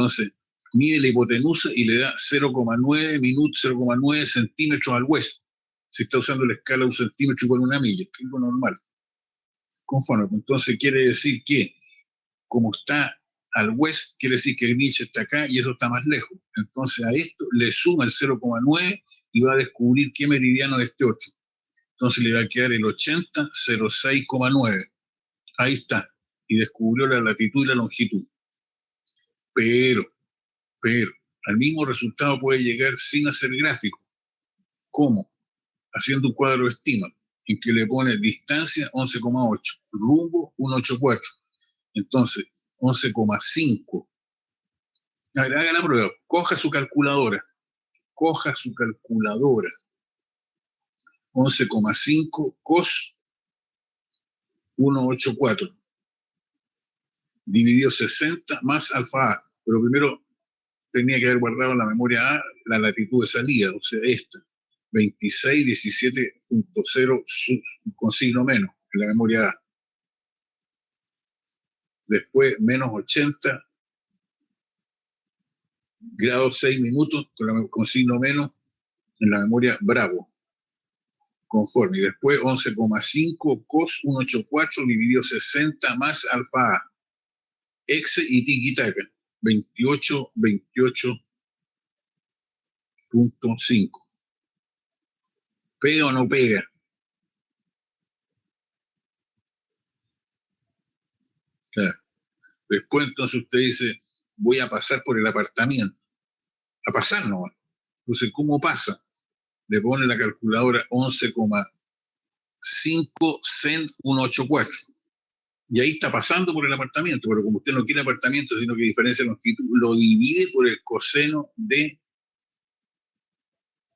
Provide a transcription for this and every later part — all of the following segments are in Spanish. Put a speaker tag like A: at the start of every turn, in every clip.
A: Entonces, mide la hipotenusa y le da 0,9 minutos, 0,9 centímetros al hueso. Si está usando la escala de un centímetro con una milla, que es lo normal. Conforme. Entonces quiere decir que, como está al west, quiere decir que Greenwich está acá y eso está más lejos. Entonces a esto le suma el 0,9 y va a descubrir qué meridiano es este 8. Entonces le va a quedar el 80,06,9. Ahí está. Y descubrió la latitud y la longitud. Pero, al mismo resultado puede llegar sin hacer gráfico. ¿Cómo? Haciendo un cuadro de estima, en que le pone distancia 11,8, rumbo 1,84. Entonces, 11,5. A ver, haga la prueba. Coja su calculadora. 11,5 cos 1,84. Dividido 60 más alfa A. Pero primero tenía que haber guardado en la memoria A la latitud de salida, o sea, esta. 26, 17.0 con signo menos en la memoria A. Después, menos 80 grados 6 minutos con signo menos en la memoria Bravo. Conforme. Y después 11,5 cos 1,84 dividido 60 más alfa A. Exe y tiki-taka. 28.5. ¿Pega o no pega? Claro. Después entonces usted dice, voy a pasar por el apartamento. A pasar nomás. Entonces, ¿cómo pasa? Le pone la calculadora 11,5 cent 1,84. Y ahí está pasando por el apartamento, pero como usted no quiere apartamento, sino que diferencia de longitud, lo divide por el coseno de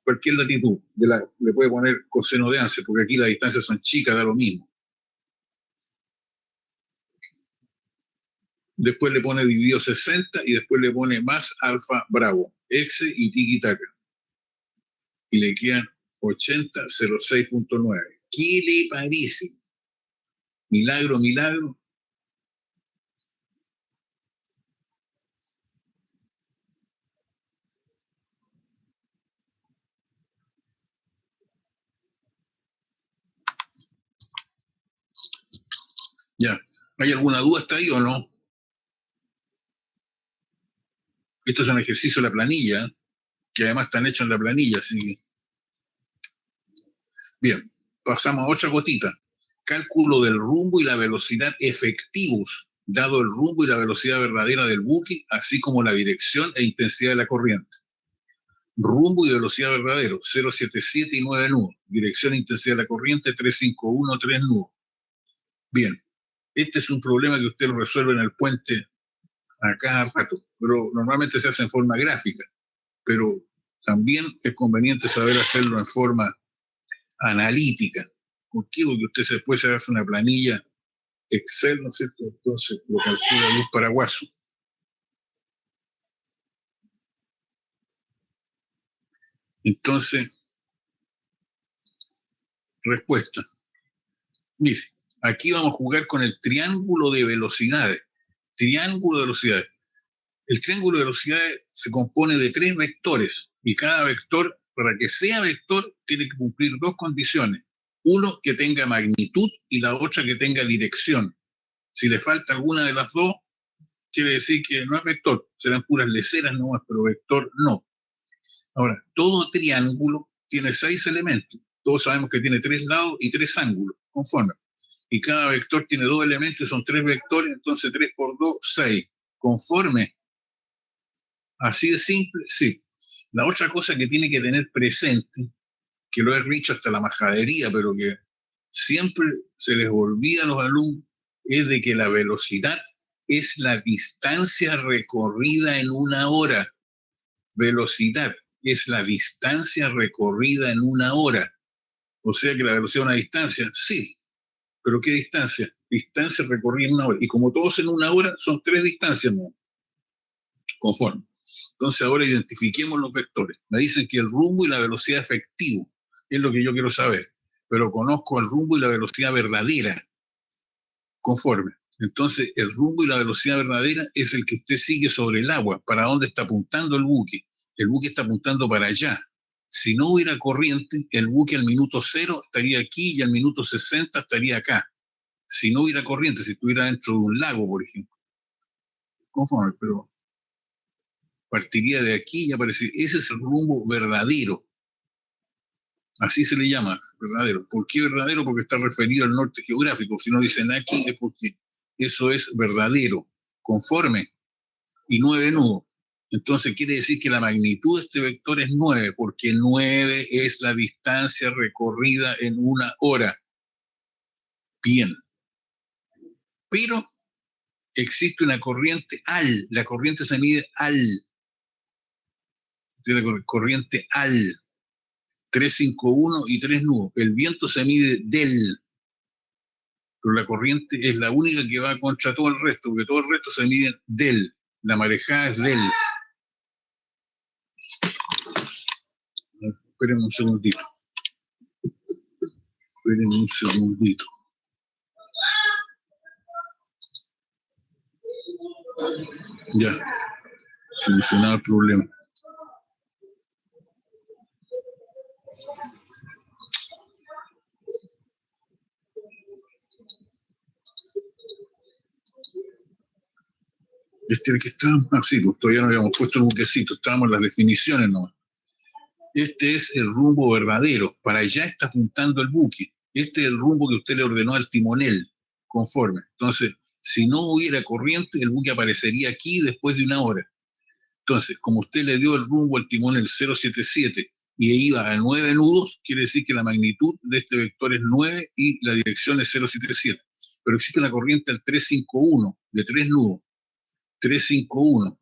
A: cualquier latitud. Le puede poner coseno de Ansel, porque aquí las distancias son chicas, da lo mismo. Después le pone dividido 60 y después le pone más alfa bravo, exe y tiki-taka. Y le quedan 80,06.9. ¿Qué le parece? Milagro, milagro. Ya. ¿Hay alguna duda hasta ahí o no? Esto es un ejercicio de la planilla, que además están hechos en la planilla, así que... Bien, pasamos a otra gotita. Cálculo del rumbo y la velocidad efectivos, dado el rumbo y la velocidad verdadera del buque, así como la dirección e intensidad de la corriente. Rumbo y velocidad verdadero, 0,77 y 9 nudos. Dirección e intensidad de la corriente, 3,51, 3 nudos. Bien, este es un problema que usted lo resuelve en el puente a cada rato, pero normalmente se hace en forma gráfica, pero también es conveniente saber hacerlo en forma analítica. ¿Por qué? Porque usted se puede hacer una planilla Excel, ¿no es cierto? Entonces lo calcula Luz Paraguaso. Entonces, respuesta. Mire, aquí vamos a jugar con el triángulo de velocidades. Triángulo de velocidades. El triángulo de velocidades se compone de 3 vectores y cada vector, para que sea vector, tiene que cumplir 2 condiciones. Uno, que tenga magnitud y la otra que tenga dirección. Si le falta alguna de las dos, quiere decir que no es vector, serán puras leceras nomás, pero vector no. Ahora, todo triángulo tiene 6 elementos. Todos sabemos que tiene 3 lados y 3 ángulos, conforme. Y cada vector tiene 2 elementos, son 3 vectores, entonces 3 por 2, 6. Conforme. Así de simple, sí. La otra cosa que tiene que tener presente, que lo he dicho hasta la majadería, pero que siempre se les olvida a los alumnos, es de que la velocidad es la distancia recorrida en una hora. Velocidad es la distancia recorrida en una hora. O sea que la velocidad es una distancia, sí. ¿Pero qué distancia? Distancia recorrida en una hora. Y como todos en una hora, son 3 distancias, ¿no? Conforme. Entonces ahora identifiquemos los vectores. Me dicen que el rumbo y la velocidad efectivo es lo que yo quiero saber, pero conozco el rumbo y la velocidad verdadera. Conforme. Entonces, el rumbo y la velocidad verdadera es el que usted sigue sobre el agua. ¿Para dónde está apuntando el buque? El buque está apuntando para allá. Si no hubiera corriente, el buque al minuto 0 estaría aquí y al minuto 60 estaría acá. Si no hubiera corriente, si estuviera dentro de un lago, por ejemplo. Conforme, pero partiría de aquí y aparecería. Ese es el rumbo verdadero. Así se le llama, verdadero. ¿Por qué verdadero? Porque está referido al norte geográfico. Si no dicen aquí es porque eso es verdadero, conforme y 9 nudos. Entonces quiere decir que la magnitud de este vector es 9, porque 9 es la distancia recorrida en una hora. Bien. Pero existe una corriente al. La corriente se mide al. La corriente al. 351 y 3 nudos. El viento se mide del. Pero la corriente es la única que va contra todo el resto, porque todo el resto se mide del. La marejada es del. Esperen un segundito. Esperen un segundito. Ya, solucionado el problema. El que estábamos así, pues todavía no habíamos puesto el buquecito, estábamos en las definiciones nomás. Este es el rumbo verdadero, para allá está apuntando el buque. Este es el rumbo que usted le ordenó al timonel, conforme. Entonces, si no hubiera corriente, el buque aparecería aquí después de una hora. Entonces, como usted le dio el rumbo al timonel 077 y iba a 9 nudos, quiere decir que la magnitud de este vector es 9 y la dirección es 077. Pero existe una corriente al 351 de 3 nudos. 351.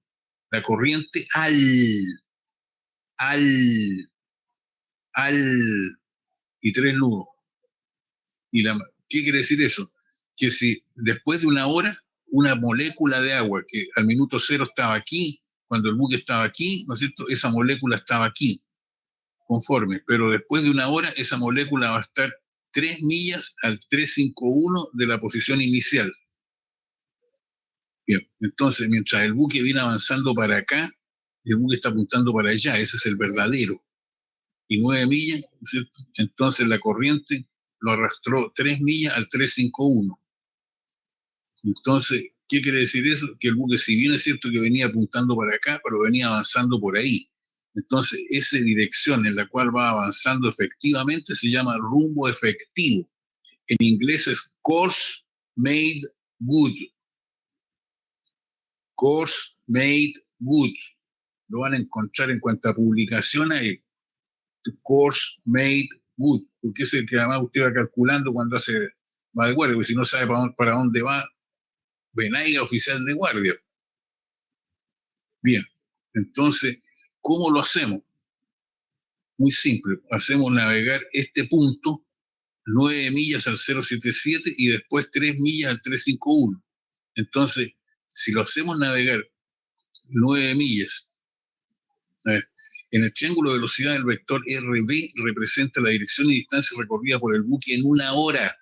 A: La corriente al, y 3 nudos. ¿Qué quiere decir eso? Que si después de una hora, una molécula de agua que al minuto 0 estaba aquí, cuando el buque estaba aquí, ¿no es cierto? Esa molécula estaba aquí, conforme, pero después de una hora esa molécula va a estar 3 millas al 351 de la posición inicial. Bien, entonces mientras el buque viene avanzando para acá, el buque está apuntando para allá, ese es el verdadero. Y 9 millas, ¿no es cierto? Entonces la corriente lo arrastró 3 millas al 351. Entonces, ¿qué quiere decir eso? Que el buque, si bien es cierto que venía apuntando para acá, pero venía avanzando por ahí. Entonces, esa dirección en la cual va avanzando efectivamente se llama rumbo efectivo. En inglés es course made good. Course made good. Lo van a encontrar en cuanto a publicación hay. Course made good. Porque es el que además usted va calculando cuando va de guardia, porque si no sabe para dónde va, venaiga oficial de guardia. Bien, entonces, ¿cómo lo hacemos? Muy simple, hacemos navegar este punto 9 millas al 077 y después 3 millas al 351. Entonces, si lo hacemos navegar 9 millas, a ver, en el triángulo de velocidad el vector RB representa la dirección y distancia recorrida por el buque en una hora,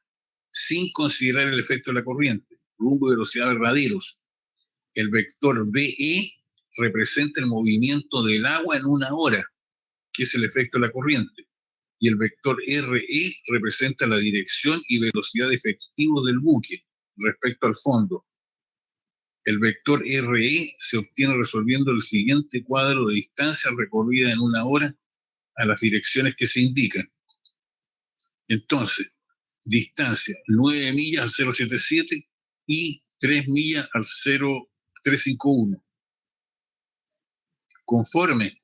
A: sin considerar el efecto de la corriente, rumbo y velocidad verdaderos. El vector BE representa el movimiento del agua en una hora, que es el efecto de la corriente. Y el vector RE representa la dirección y velocidad efectivos del buque respecto al fondo. El vector RE se obtiene resolviendo el siguiente cuadro de distancia recorrida en una hora a las direcciones que se indican. Entonces, distancia 9 millas al 077 y 3 millas al 0351. Conforme.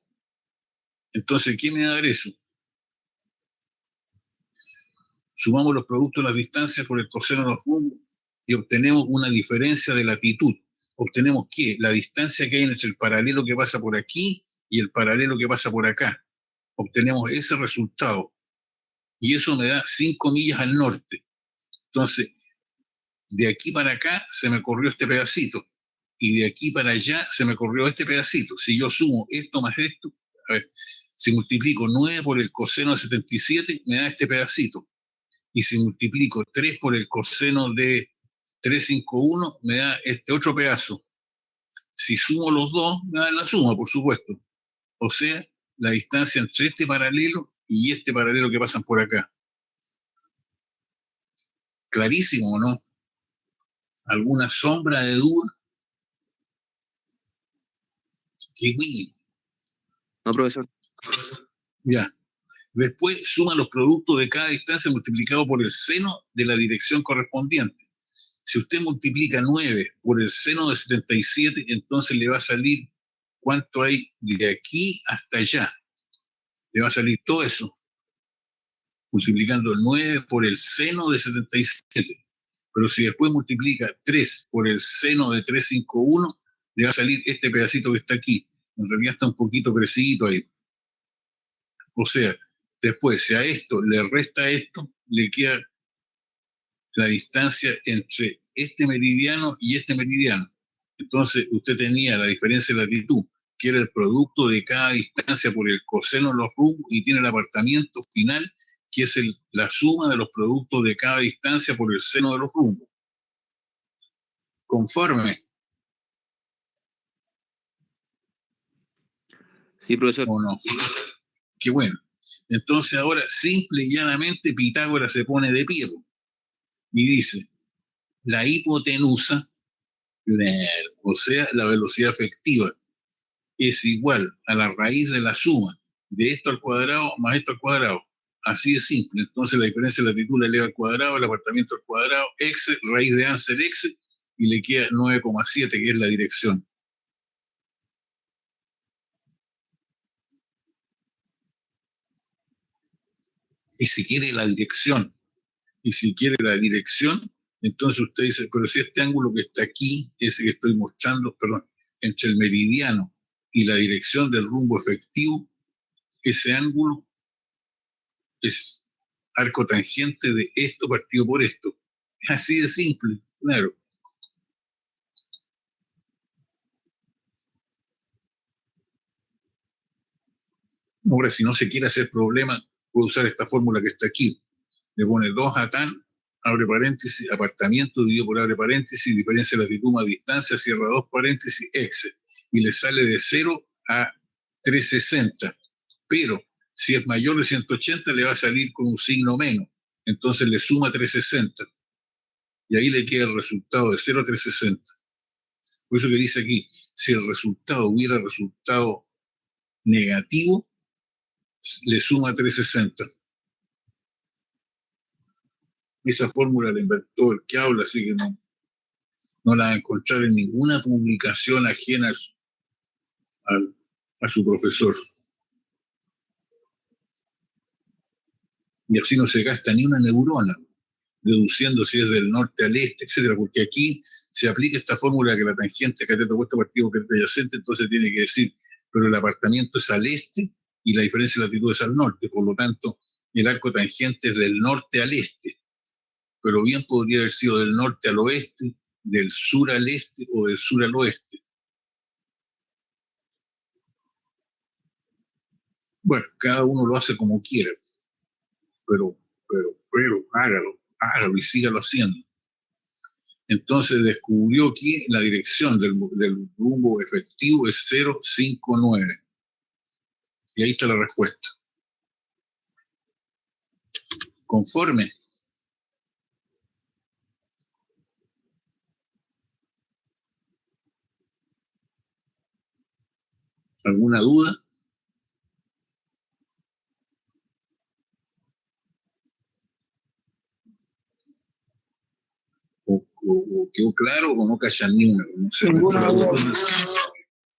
A: Entonces, ¿qué me va a dar eso? Sumamos los productos de las distancias por el coseno de los rumbos y obtenemos una diferencia de latitud. Obtenemos que la distancia que hay entre el paralelo que pasa por aquí y el paralelo que pasa por acá. Obtenemos ese resultado. Y eso me da 5 millas al norte. Entonces, de aquí para acá se me corrió este pedacito. Y de aquí para allá se me corrió este pedacito. Si yo sumo esto más esto, a ver, si multiplico 9 por el coseno de 77, me da este pedacito. Y si multiplico 3 por el coseno de 351 me da este otro pedazo. Si sumo los dos, me da la suma, por supuesto. O sea, la distancia entre este paralelo y este paralelo que pasan por acá. ¿Clarísimo o no? ¿Alguna sombra de duda? Qué bien.
B: No, profesor.
A: Ya. Después suma los productos de cada distancia multiplicado por el seno de la dirección correspondiente. Si usted multiplica 9 por el seno de 77, entonces le va a salir cuánto hay de aquí hasta allá. Le va a salir todo eso, multiplicando el 9 por el seno de 77. Pero si después multiplica 3 por el seno de 351, le va a salir este pedacito que está aquí. En realidad está un poquito crecidito ahí. O sea, después, si a esto le resta esto, le queda la distancia entre este meridiano y este meridiano. Entonces, usted tenía la diferencia de latitud, que era el producto de cada distancia por el coseno de los rumbos, y tiene el apartamiento final, que es la suma de los productos de cada distancia por el seno de los rumbos. Conforme.
B: Sí, profesor.
A: ¿O no? Qué bueno. Entonces ahora, simple y llanamente, Pitágoras se pone de pie y dice, la hipotenusa, o sea, la velocidad efectiva, es igual a la raíz de la suma de esto al cuadrado más esto al cuadrado. Así de simple. Entonces la diferencia de latitud la eleva al cuadrado, el apartamiento al cuadrado, x, raíz de a ser x, y le queda 9,7, que es la dirección. Y si quiere la dirección, entonces usted dice, pero si este ángulo que está aquí, ese que estoy mostrando, perdón, entre el meridiano y la dirección del rumbo efectivo, ese ángulo es arco tangente de esto partido por esto. Es así de simple, claro. Ahora, si no se quiere hacer problema, puede usar esta fórmula que está aquí. Le pone 2 a tan, abre paréntesis, apartamiento dividido por abre paréntesis, diferencia de latitud más distancia, cierra 2 paréntesis, x. Y le sale de 0 a 360. Pero si es mayor de 180, le va a salir con un signo menos. Entonces le suma 360. Y ahí le queda el resultado de 0 a 360. Por eso que dice aquí, si el resultado hubiera resultado negativo, le suma 360. Esa fórmula la inventó el que habla, así que no la va a encontrar en ninguna publicación ajena a su profesor. Y así no se gasta ni una neurona, deduciendo si es del norte al este, etcétera, porque aquí se aplica esta fórmula que la tangente cateto opuesto partido que es adyacente, entonces tiene que decir, pero el apartamiento es al este y la diferencia de latitud es al norte, por lo tanto, el arco tangente es del norte al este, pero bien podría haber sido del norte al oeste, del sur al este o del sur al oeste. Bueno, cada uno lo hace como quiera, pero hágalo y sígalo haciendo. Entonces descubrió que la dirección del rumbo efectivo es 059. Y ahí está la respuesta. Conforme. ¿Alguna duda? O quedó claro o no callan ni una. No sé,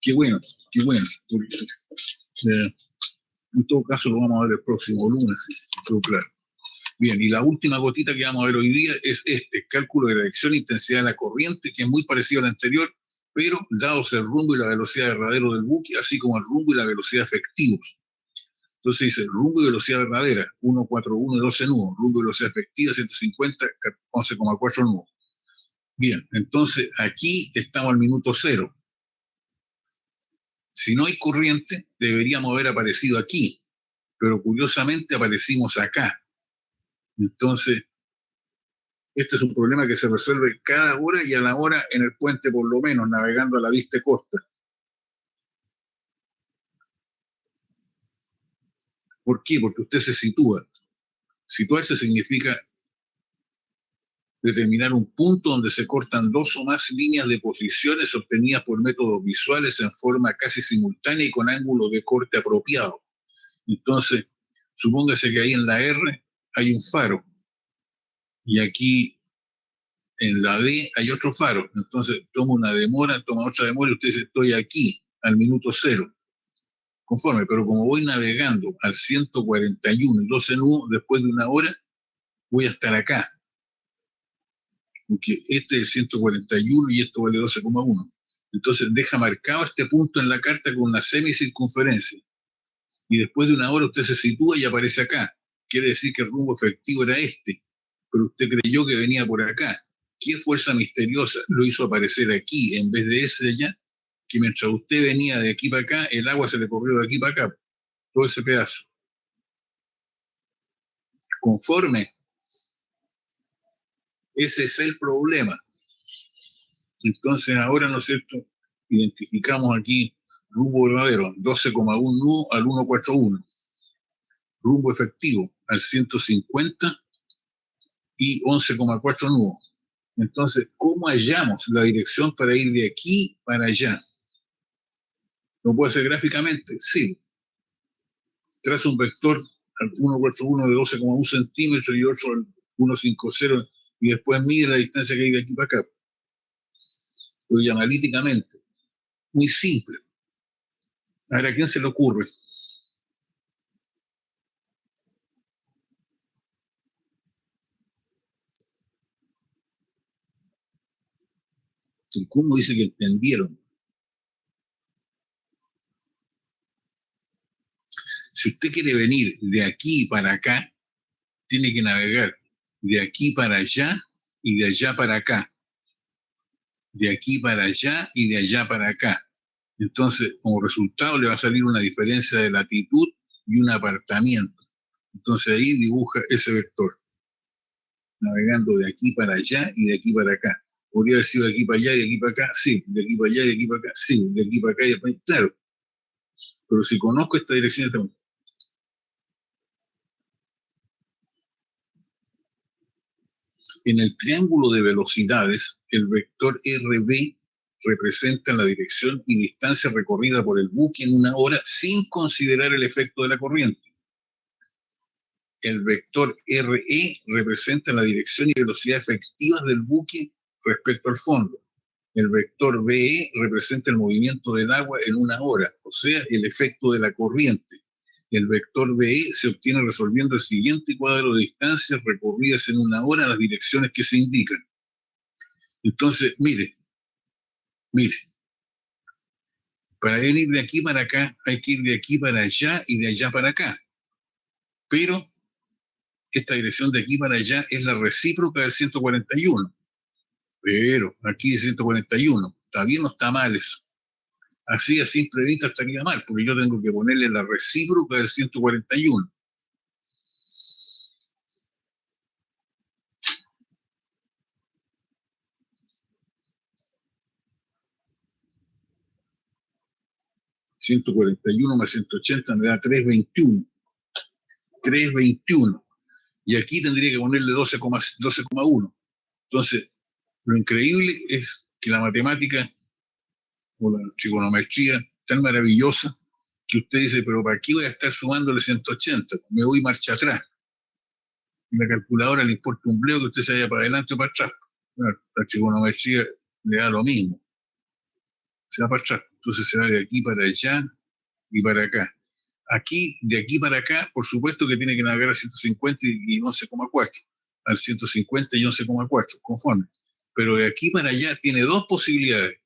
A: qué bueno, qué bueno. En todo caso lo vamos a ver el próximo lunes, si quedó claro. Bien, y la última gotita que vamos a ver hoy día es cálculo de la dirección e intensidad de la corriente, que es muy parecido al anterior, pero dados el rumbo y la velocidad verdadero del buque, así como el rumbo y la velocidad efectivos. Entonces dice, rumbo y velocidad verdadera, 1,41 y 12 nudos, rumbo y velocidad efectiva, 150, 11,4 nudos. Bien, entonces aquí estamos al minuto 0. Si no hay corriente, deberíamos haber aparecido aquí, pero curiosamente aparecimos acá. Entonces, Este es un problema que se resuelve cada hora y a la hora en el puente, por lo menos, navegando a la vista de costa. ¿Por qué? Porque usted se sitúa. Situarse significa determinar un punto donde se cortan dos o más líneas de posiciones obtenidas por métodos visuales en forma casi simultánea y con ángulo de corte apropiado. Entonces, supóngase que ahí en la R hay un faro y aquí en la D hay otro faro. Entonces, toma una demora, toma otra demora y usted dice, estoy aquí al minuto cero. Conforme, pero como voy navegando al 141 y 12 nudos, después de una hora, voy a estar acá. Porque este es el 141 y esto vale 12,1. Entonces deja marcado este punto en la carta con una semicircunferencia. Y después de una hora usted se sitúa y aparece acá. Quiere decir que el rumbo efectivo era este. Pero usted creyó que venía por acá. ¿Qué fuerza misteriosa lo hizo aparecer aquí en vez de ese de allá? Que mientras usted venía de aquí para acá, el agua se le corrió de aquí para acá. Todo ese pedazo. Conforme. Ese es el problema. Entonces ahora, ¿no es cierto?, identificamos aquí rumbo verdadero, 12,1 nudo al 141. Rumbo efectivo al 150 y 11,4 nudos. Entonces, ¿cómo hallamos la dirección para ir de aquí para allá? ¿Lo puede hacer gráficamente? Sí. Traza un vector al 141 de 12,1 centímetros y otro al 150 y después mide la distancia que hay de aquí para acá. Pero analíticamente. Muy simple. Ahora, ¿a quién se le ocurre? ¿Y cómo dice que entendieron? Si usted quiere venir de aquí para acá, tiene que navegar de aquí para allá y de allá para acá. De aquí para allá y de allá para acá. Entonces, como resultado, le va a salir una diferencia de latitud y un apartamiento. Entonces ahí dibuja ese vector, navegando de aquí para allá y de aquí para acá. ¿Podría haber sido de aquí para allá y de aquí para acá? Sí. ¿De aquí para allá y de aquí para acá? Sí. ¿De aquí para acá y de para allá? Claro. Pero si conozco esta dirección, en el triángulo de velocidades, el vector RB representa la dirección y distancia recorrida por el buque en una hora sin considerar el efecto de la corriente. El vector RE representa la dirección y velocidad efectivas del buque respecto al fondo. El vector BE representa el movimiento del agua en una hora, o sea, el efecto de la corriente. El vector BE se obtiene resolviendo el siguiente cuadro de distancias recorridas en una hora en las direcciones que se indican. Entonces, mire, para venir de aquí para acá hay que ir de aquí para allá y de allá para acá. Pero esta dirección de aquí para allá es la recíproca del 141. Pero aquí es 141. ¿Está bien o está mal eso? Así a simple vista estaría mal, porque yo tengo que ponerle la recíproca del 141. ...141 más 180 me da 321. 321. Y aquí tendría que ponerle 12,1. Entonces, lo increíble es que la matemática o la trigonometría tan maravillosa que usted dice, pero ¿para qué voy a estar sumándole 180? Me voy marcha atrás. La calculadora le importa un bledo que usted se vaya para adelante o para atrás. Claro, la trigonometría le da lo mismo. Se va para atrás. Entonces se va de aquí para allá y para acá. Aquí, de aquí para acá, por supuesto que tiene que navegar a 150 y 11,4. Al 150 y 11,4, conforme. Pero de aquí para allá tiene dos posibilidades.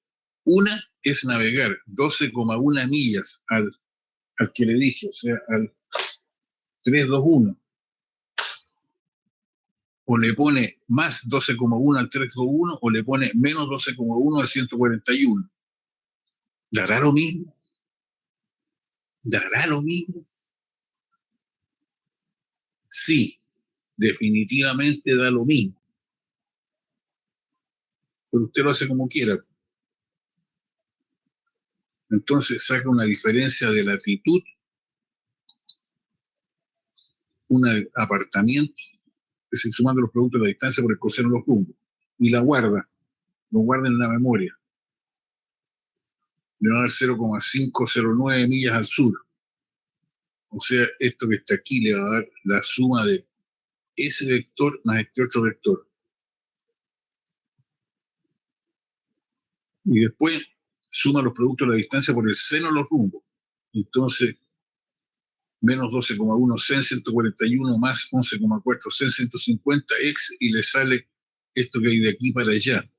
A: Una es navegar 12,1 millas al que le dije, o sea, al 321. O le pone más 12,1 al 321 o le pone menos 12,1 al 141. ¿Dará lo mismo? ¿Dará lo mismo? Sí, definitivamente da lo mismo. pero usted lo hace como quiera. Entonces saca una diferencia de latitud, un apartamiento, es decir, sumando los productos de la distancia por el coseno de los rumbos, y la guarda, lo guarda en la memoria. Le va a dar 0,509 millas al sur. O sea, esto que está aquí le va a dar la suma de ese vector más este otro vector. Y después suma los productos de la distancia por el seno de los rumbos. Entonces, menos 12,1 sen 141 más 11,4 sen 150 x, y le sale esto que hay de aquí para allá.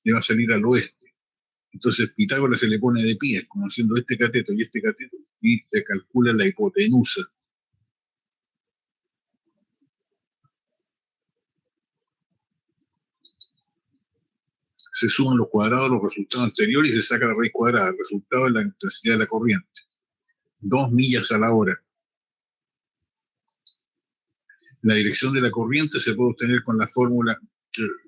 A: Le va a salir al oeste. Entonces Pitágoras se le pone de pie, como haciendo este cateto, y le calcula la hipotenusa. Se suman los cuadrados de los resultados anteriores y se saca la raíz cuadrada. El resultado es la intensidad de la corriente. 2 millas a la hora. La dirección de la corriente se puede obtener con la fórmula,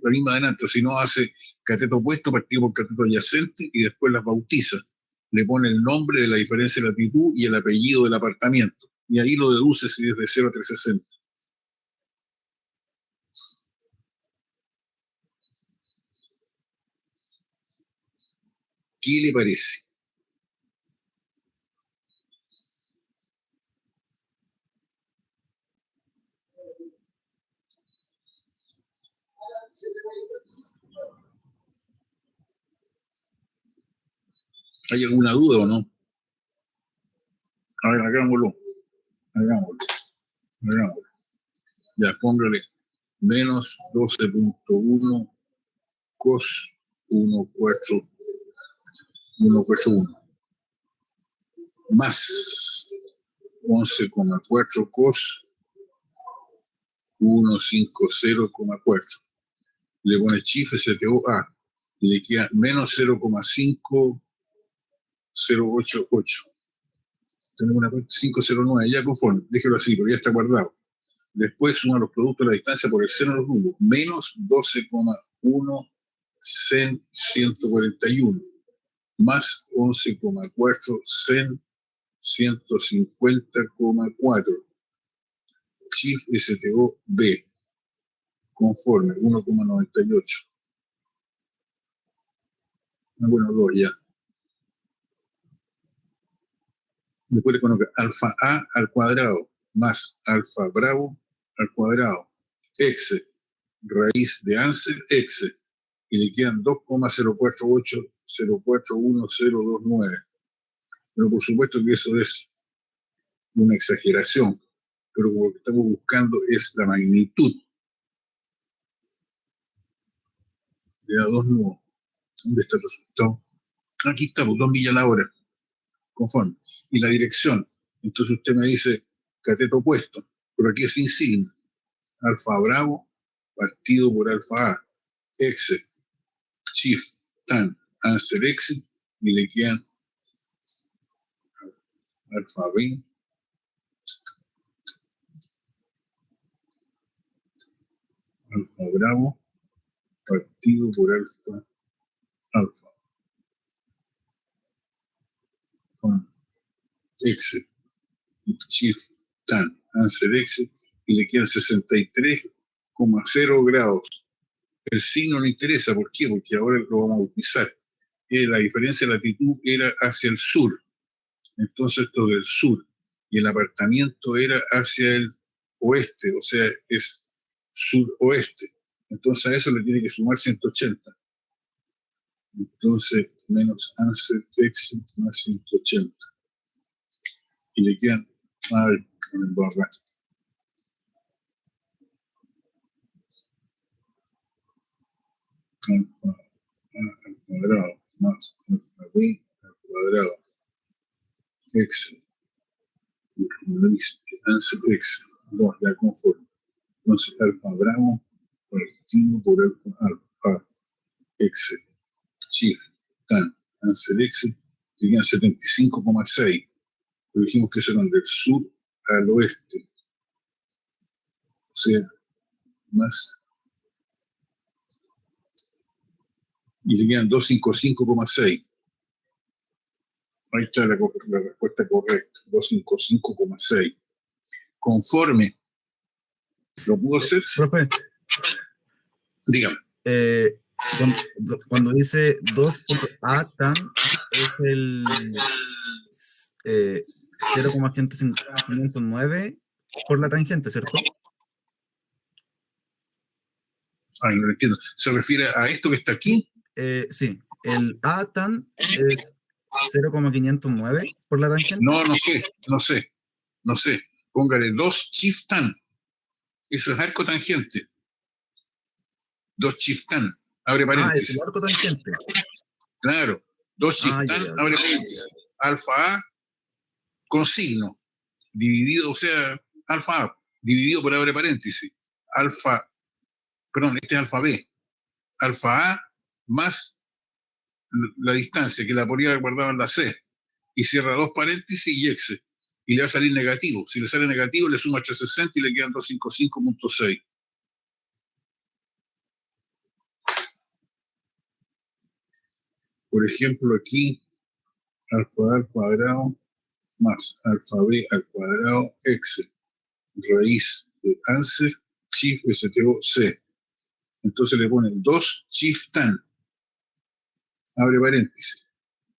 A: la misma de antes. Si no, hace cateto opuesto partido por cateto adyacente y después las bautiza. Le pone el nombre de la diferencia de latitud y el apellido del apartamento. Y ahí lo deduce si es de 0 a 360. ¿Qué le parece? ¿Hay alguna duda o no? A ver, hagámoslo. Ya, póngale menos 12.1 cos 141 más 11,4 cos 150,4. Le pone chif STO A y le queda menos 0,5088. Tenemos una 509, ya conforme, déjelo así, pero ya está guardado. Después suma los productos de la distancia por el seno de los rumbos, menos 12,1 sen 141, más 11,4 sen 150,4. Chif STO B, conforme, 1,98. Bueno, 2 ya. Después le coloca alfa A al cuadrado más alfa bravo al cuadrado, x, raíz de Ansel, x, y le quedan 2,0480411029. Pero por supuesto que eso es una exageración, pero lo que estamos buscando es la magnitud. Le da 2 nudos. ¿Dónde está el resultado? Aquí está, pues 2 millas a la hora, conforme. Y la dirección, entonces usted me dice cateto opuesto, pero aquí es sin signo. Alfa bravo partido por alfa A, x, chif, tan, Ansel x, y le quedan alfa B, alfa bravo partido por alfa x, chif, tan, Ansel x, y le quedan 63,0 grados. El signo no interesa, ¿por qué? Porque ahora lo vamos a utilizar. La diferencia de latitud era hacia el sur, entonces esto del sur, y el apartamento era hacia el oeste, o sea, es suroeste. Entonces a eso le tiene que sumar 180. Entonces, menos Ansel x más 180. Y le quedan, a ver, con el barra. Alfa A al cuadrado más alfa B al cuadrado x, Ansel x, 2, ya conforme. Entonces, alfa bravo partido por alfa x, chif, tan, Ansel x, que quedan 75,6. Pero dijimos que eso eran del sur al oeste. O sea, más y le quedan 255,6. Ahí está la respuesta correcta, 255,6. Conforme. ¿Lo pudo hacer?
C: Profe,
A: Dígame.
C: cuando dice 2.a tan es el 0,109 por la tangente, ¿cierto?
A: Ay, no lo entiendo. ¿Se refiere a esto que está aquí?
C: Sí, el a tan es 0,509 por la tangente.
A: No sé. Póngale 2 shift tan. Eso es arco tangente. 2 shift tan. Abre paréntesis.
C: Es el arco tangente.
A: Claro. 2 shift tan, abre paréntesis. Alfa A con signo. Dividido, o sea, alfa A, dividido por abre paréntesis. Este es alfa B. Alfa A más la distancia que la podría haber guardado en la C. Y cierra 2 paréntesis y exe. Y le va a salir negativo. Si le sale negativo, le suma 360 y le quedan 255,6. Por ejemplo, aquí, alfa A al cuadrado más alfa B al cuadrado, exe, raíz de answer, chif, STO, C. Entonces le ponen 2 chif tan, abre paréntesis,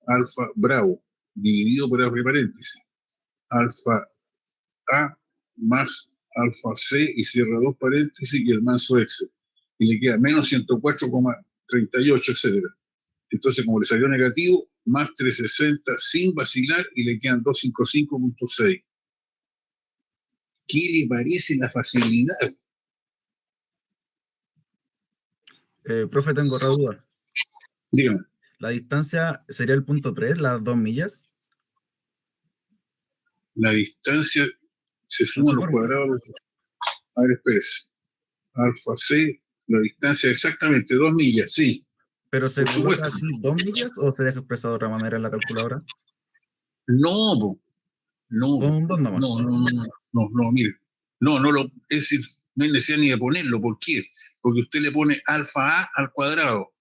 A: alfa bravo, dividido por abre paréntesis, alfa A más alfa C y cierra 2 paréntesis y el manso exe. Y le queda menos 104,38, etc. Entonces, como le salió negativo, más 360 sin vacilar y le quedan 255,6. ¿Qué le parece la facilidad?
C: Profe, tengo otra duda.
A: Dígame.
C: ¿La distancia sería el punto 3, las 2 millas?
A: La distancia se suma a los cuadrados. A ver, espérese. Alfa C, la distancia exactamente 2 millas, sí.
C: ¿Pero se coloca así 2 millas o se deja expresado de otra manera en la calculadora?
A: No, mire. Es decir, no hay necesidad ni de ponerlo. ¿Por qué? Porque usted le pone alfa A al cuadrado.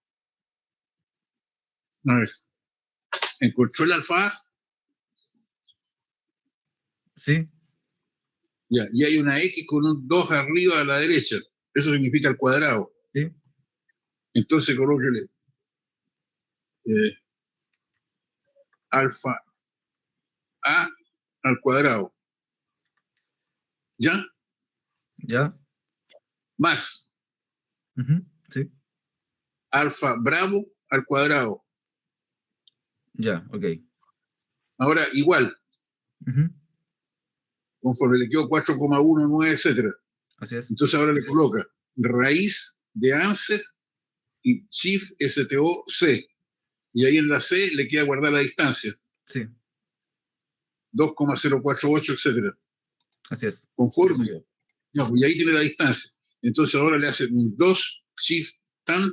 A: A ver, ¿encontró el alfa A?
C: Sí.
A: Ya, y hay una X con un 2 arriba a la derecha. Eso significa el cuadrado.
C: Sí.
A: Entonces colóquele alfa A al cuadrado. ¿Ya?
C: ¿Ya?
A: Más
C: sí.
A: alfa bravo al cuadrado.
C: Ya, ok.
A: Ahora igual. Conforme le quedó 4,19, etc.
C: Así es.
A: Entonces ahora le coloca raíz de answer y chif STO C. Y ahí en la C le queda guardar la distancia.
C: Sí.
A: 2,048, etc.
C: Así es.
A: Conforme. No, y ahí tiene la distancia. Entonces ahora le hacen un 2 chif tan,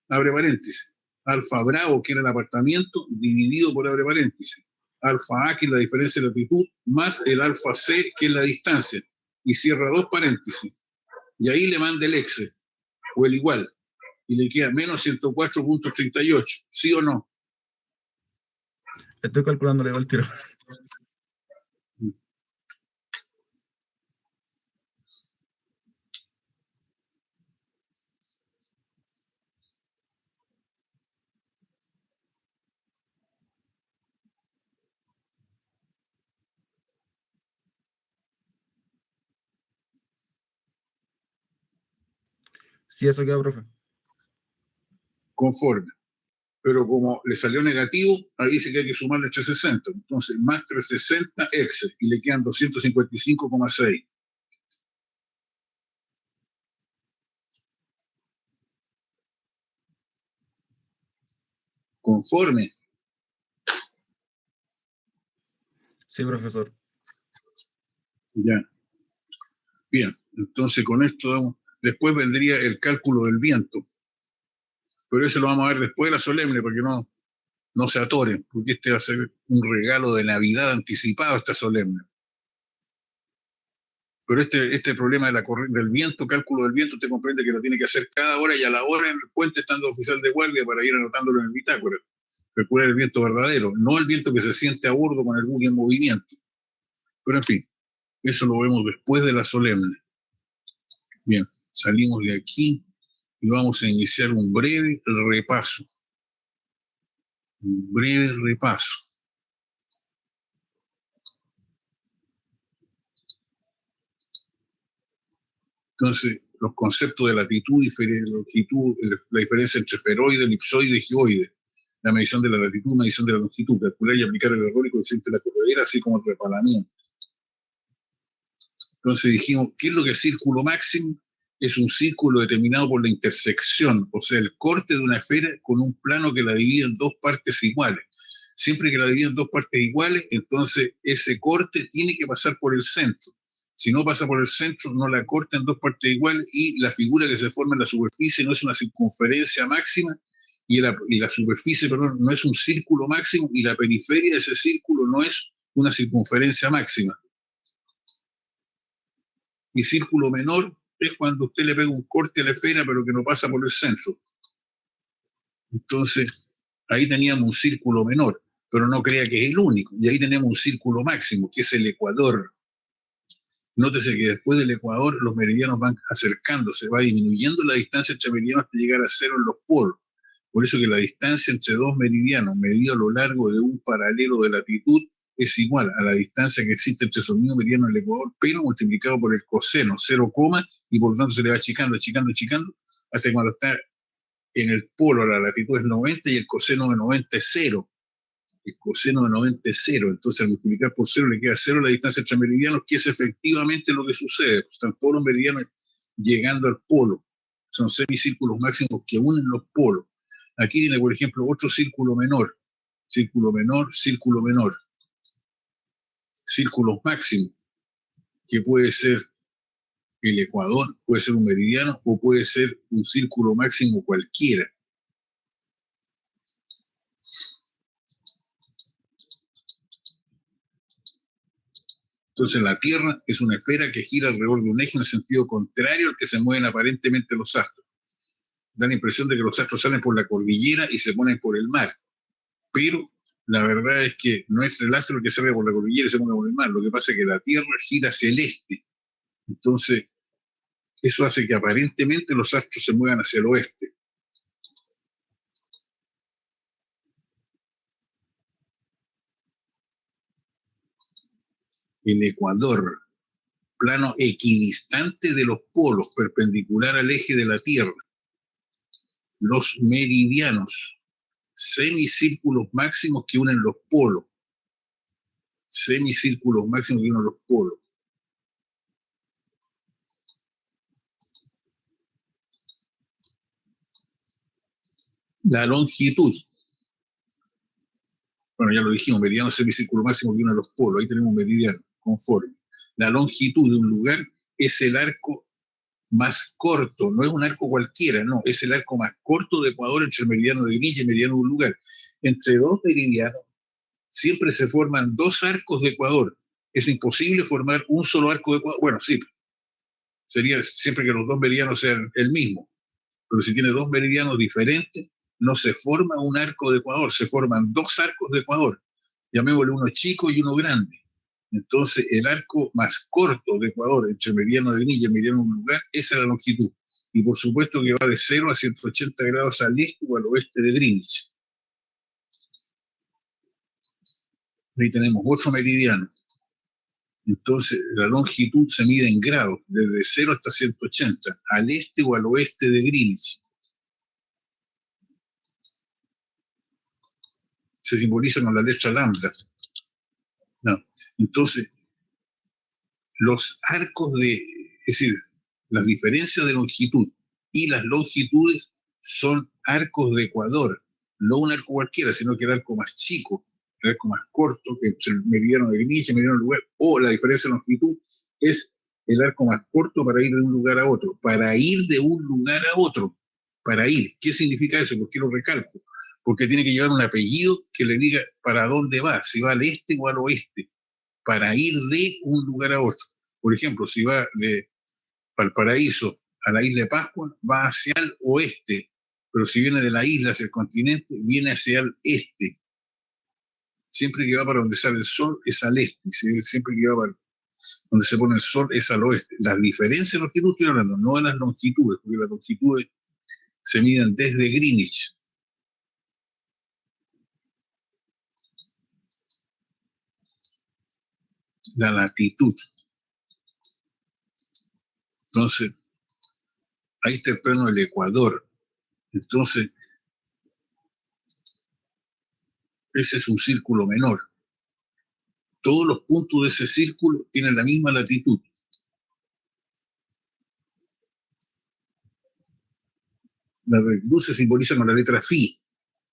A: abre paréntesis. Alfa bravo, que era el apartamento, dividido por abre paréntesis. Alfa A, que es la diferencia de latitud, más el alfa C, que es la distancia. Y cierra 2 paréntesis. Y ahí le manda el exe, o el igual. Y le queda menos 104,38. ¿Sí o no?
C: Estoy calculándole igual tiro. Sí, eso queda, profe.
A: Conforme. Pero como le salió negativo, ahí dice que hay que sumarle 360. Entonces, más 360 exe, y le quedan 255,6. Conforme.
C: Sí, profesor.
A: Ya. Bien, entonces con esto después vendría el cálculo del viento. Pero eso lo vamos a ver después de la solemne, porque no se atoren, porque este va a ser un regalo de Navidad anticipado, esta solemne. Pero este problema de del viento, cálculo del viento, usted comprende que lo tiene que hacer cada hora y a la hora en el puente estando oficial de guardia para ir anotándolo en el bitácora. Calcular el viento verdadero, no el viento que se siente a bordo con el buque en movimiento. Pero en fin, eso lo vemos después de la solemne. Bien, salimos de aquí y vamos a iniciar un breve repaso. Un breve repaso. Entonces, los conceptos de latitud y longitud, la diferencia entre esferoide, elipsoide y geoide, la medición de la latitud, medición de la longitud, calcular y aplicar el error y coeficiente de la corredera, así como el repalamiento. Entonces dijimos, ¿qué es lo que es círculo máximo? Es un círculo determinado por la intersección, o sea, el corte de una esfera con un plano que la divide en dos partes iguales. Siempre que la divide en dos partes iguales, entonces ese corte tiene que pasar por el centro. Si no pasa por el centro, no la corta en dos partes iguales y la figura que se forma en la superficie no es una circunferencia máxima y la superficie, perdón, no es un círculo máximo y la periferia de ese círculo no es una circunferencia máxima. Y círculo menor es cuando usted le pega un corte a la esfera pero que no pasa por el centro. Entonces, ahí teníamos un círculo menor, pero no crea que es el único. Y ahí tenemos un círculo máximo, que es el ecuador. Nótese que después del ecuador los meridianos van acercándose, va disminuyendo la distancia entre meridianos hasta llegar a cero en los polos. Por eso que la distancia entre dos meridianos, medido a lo largo de un paralelo de latitud, es igual a la distancia que existe entre esos mismos meridianos del ecuador, pero multiplicado por el coseno, 0, y por lo tanto se le va achicando, hasta que cuando está en el polo la latitud es 90 y el coseno de 90 es 0. El coseno de 90 es 0, entonces al multiplicar por 0 le queda 0 la distancia entre meridianos, que es efectivamente lo que sucede. Pues están todos los meridianos llegando al polo. Son semicírculos máximos que unen los polos. Aquí tiene, por ejemplo, otro círculo menor. Círculo menor, círculo menor. Círculos máximos, que puede ser el ecuador, puede ser un meridiano o puede ser un círculo máximo cualquiera. Entonces la Tierra es una esfera que gira alrededor de un eje en el sentido contrario al que se mueven aparentemente los astros. Da la impresión de que los astros salen por la cordillera y se ponen por el mar. Pero la verdad es que no es el astro el que sale por la cordillera y se pone por el mar. Lo que pasa es que la Tierra gira hacia el este. Entonces, eso hace que aparentemente los astros se muevan hacia el oeste. El ecuador, plano equidistante de los polos, perpendicular al eje de la Tierra. Los meridianos, semicírculos máximos que unen los polos. Semicírculos máximos que unen los polos. La longitud. Bueno, ya lo dijimos, meridiano semicírculo máximo que unen los polos. Ahí tenemos un meridiano conforme. La longitud de un lugar es el arco más corto, no es un arco cualquiera, no, es el arco más corto de Ecuador entre el meridiano de Greenwich y el meridiano de un lugar. Entre dos meridianos siempre se forman dos arcos de Ecuador. Es imposible formar un solo arco de Ecuador. Bueno, sí, sería siempre que los dos meridianos sean el mismo, pero si tiene dos meridianos diferentes, no se forma un arco de Ecuador, se forman dos arcos de Ecuador, llamémosle uno chico y uno grande. Entonces, el arco más corto de Ecuador, entre el meridiano de Greenwich y el meridiano de un lugar, esa es la longitud. Y por supuesto que va de 0 a 180 grados al este o al oeste de Greenwich. Ahí tenemos otro meridiano. Entonces, la longitud se mide en grados, desde 0 hasta 180, al este o al oeste de Greenwich. Se simboliza con la letra lambda. No. Entonces, los arcos es decir, las diferencias de longitud y las longitudes son arcos de Ecuador, no un arco cualquiera, sino que el arco más chico, el arco más corto, que entre el meridiano de Greenwich y el meridiano del lugar, o la diferencia de longitud es el arco más corto para ir de un lugar a otro, para ir de un lugar a otro, para ir. ¿Qué significa eso? ¿Por qué lo recalco? Porque tiene que llevar un apellido que le diga para dónde va, si va al este o al oeste, para ir de un lugar a otro. Por ejemplo, si va de Valparaíso a la isla de Pascua, va hacia el oeste, pero si viene de la isla hacia el continente, viene hacia el este. Siempre que va para donde sale el sol es al este, siempre que va para donde se pone el sol es al oeste. Las diferencias de longitud estoy hablando, no de las longitudes, porque las longitudes se miden desde Greenwich. La latitud. Entonces, ahí está el plano del Ecuador. Entonces, ese es un círculo menor. Todos los puntos de ese círculo tienen la misma latitud. La latitud se simboliza con la letra phi,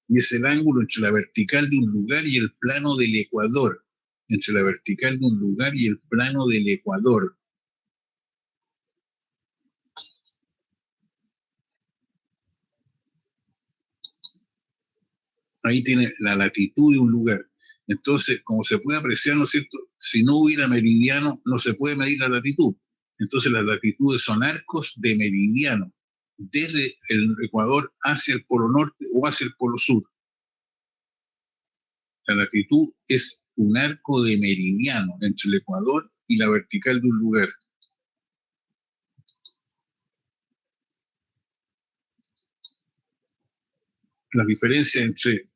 A: y es el ángulo entre la vertical de un lugar y el plano del Ecuador. Entre la vertical de un lugar y el plano del Ecuador. Ahí tiene la latitud de un lugar. Entonces, como se puede apreciar, ¿no es cierto? Si no hubiera meridiano, no se puede medir la latitud. Entonces, las latitudes son arcos de meridiano, desde el Ecuador hacia el polo norte o hacia el polo sur. La latitud es un arco de meridiano entre el Ecuador y la vertical de un lugar. La diferencia entre...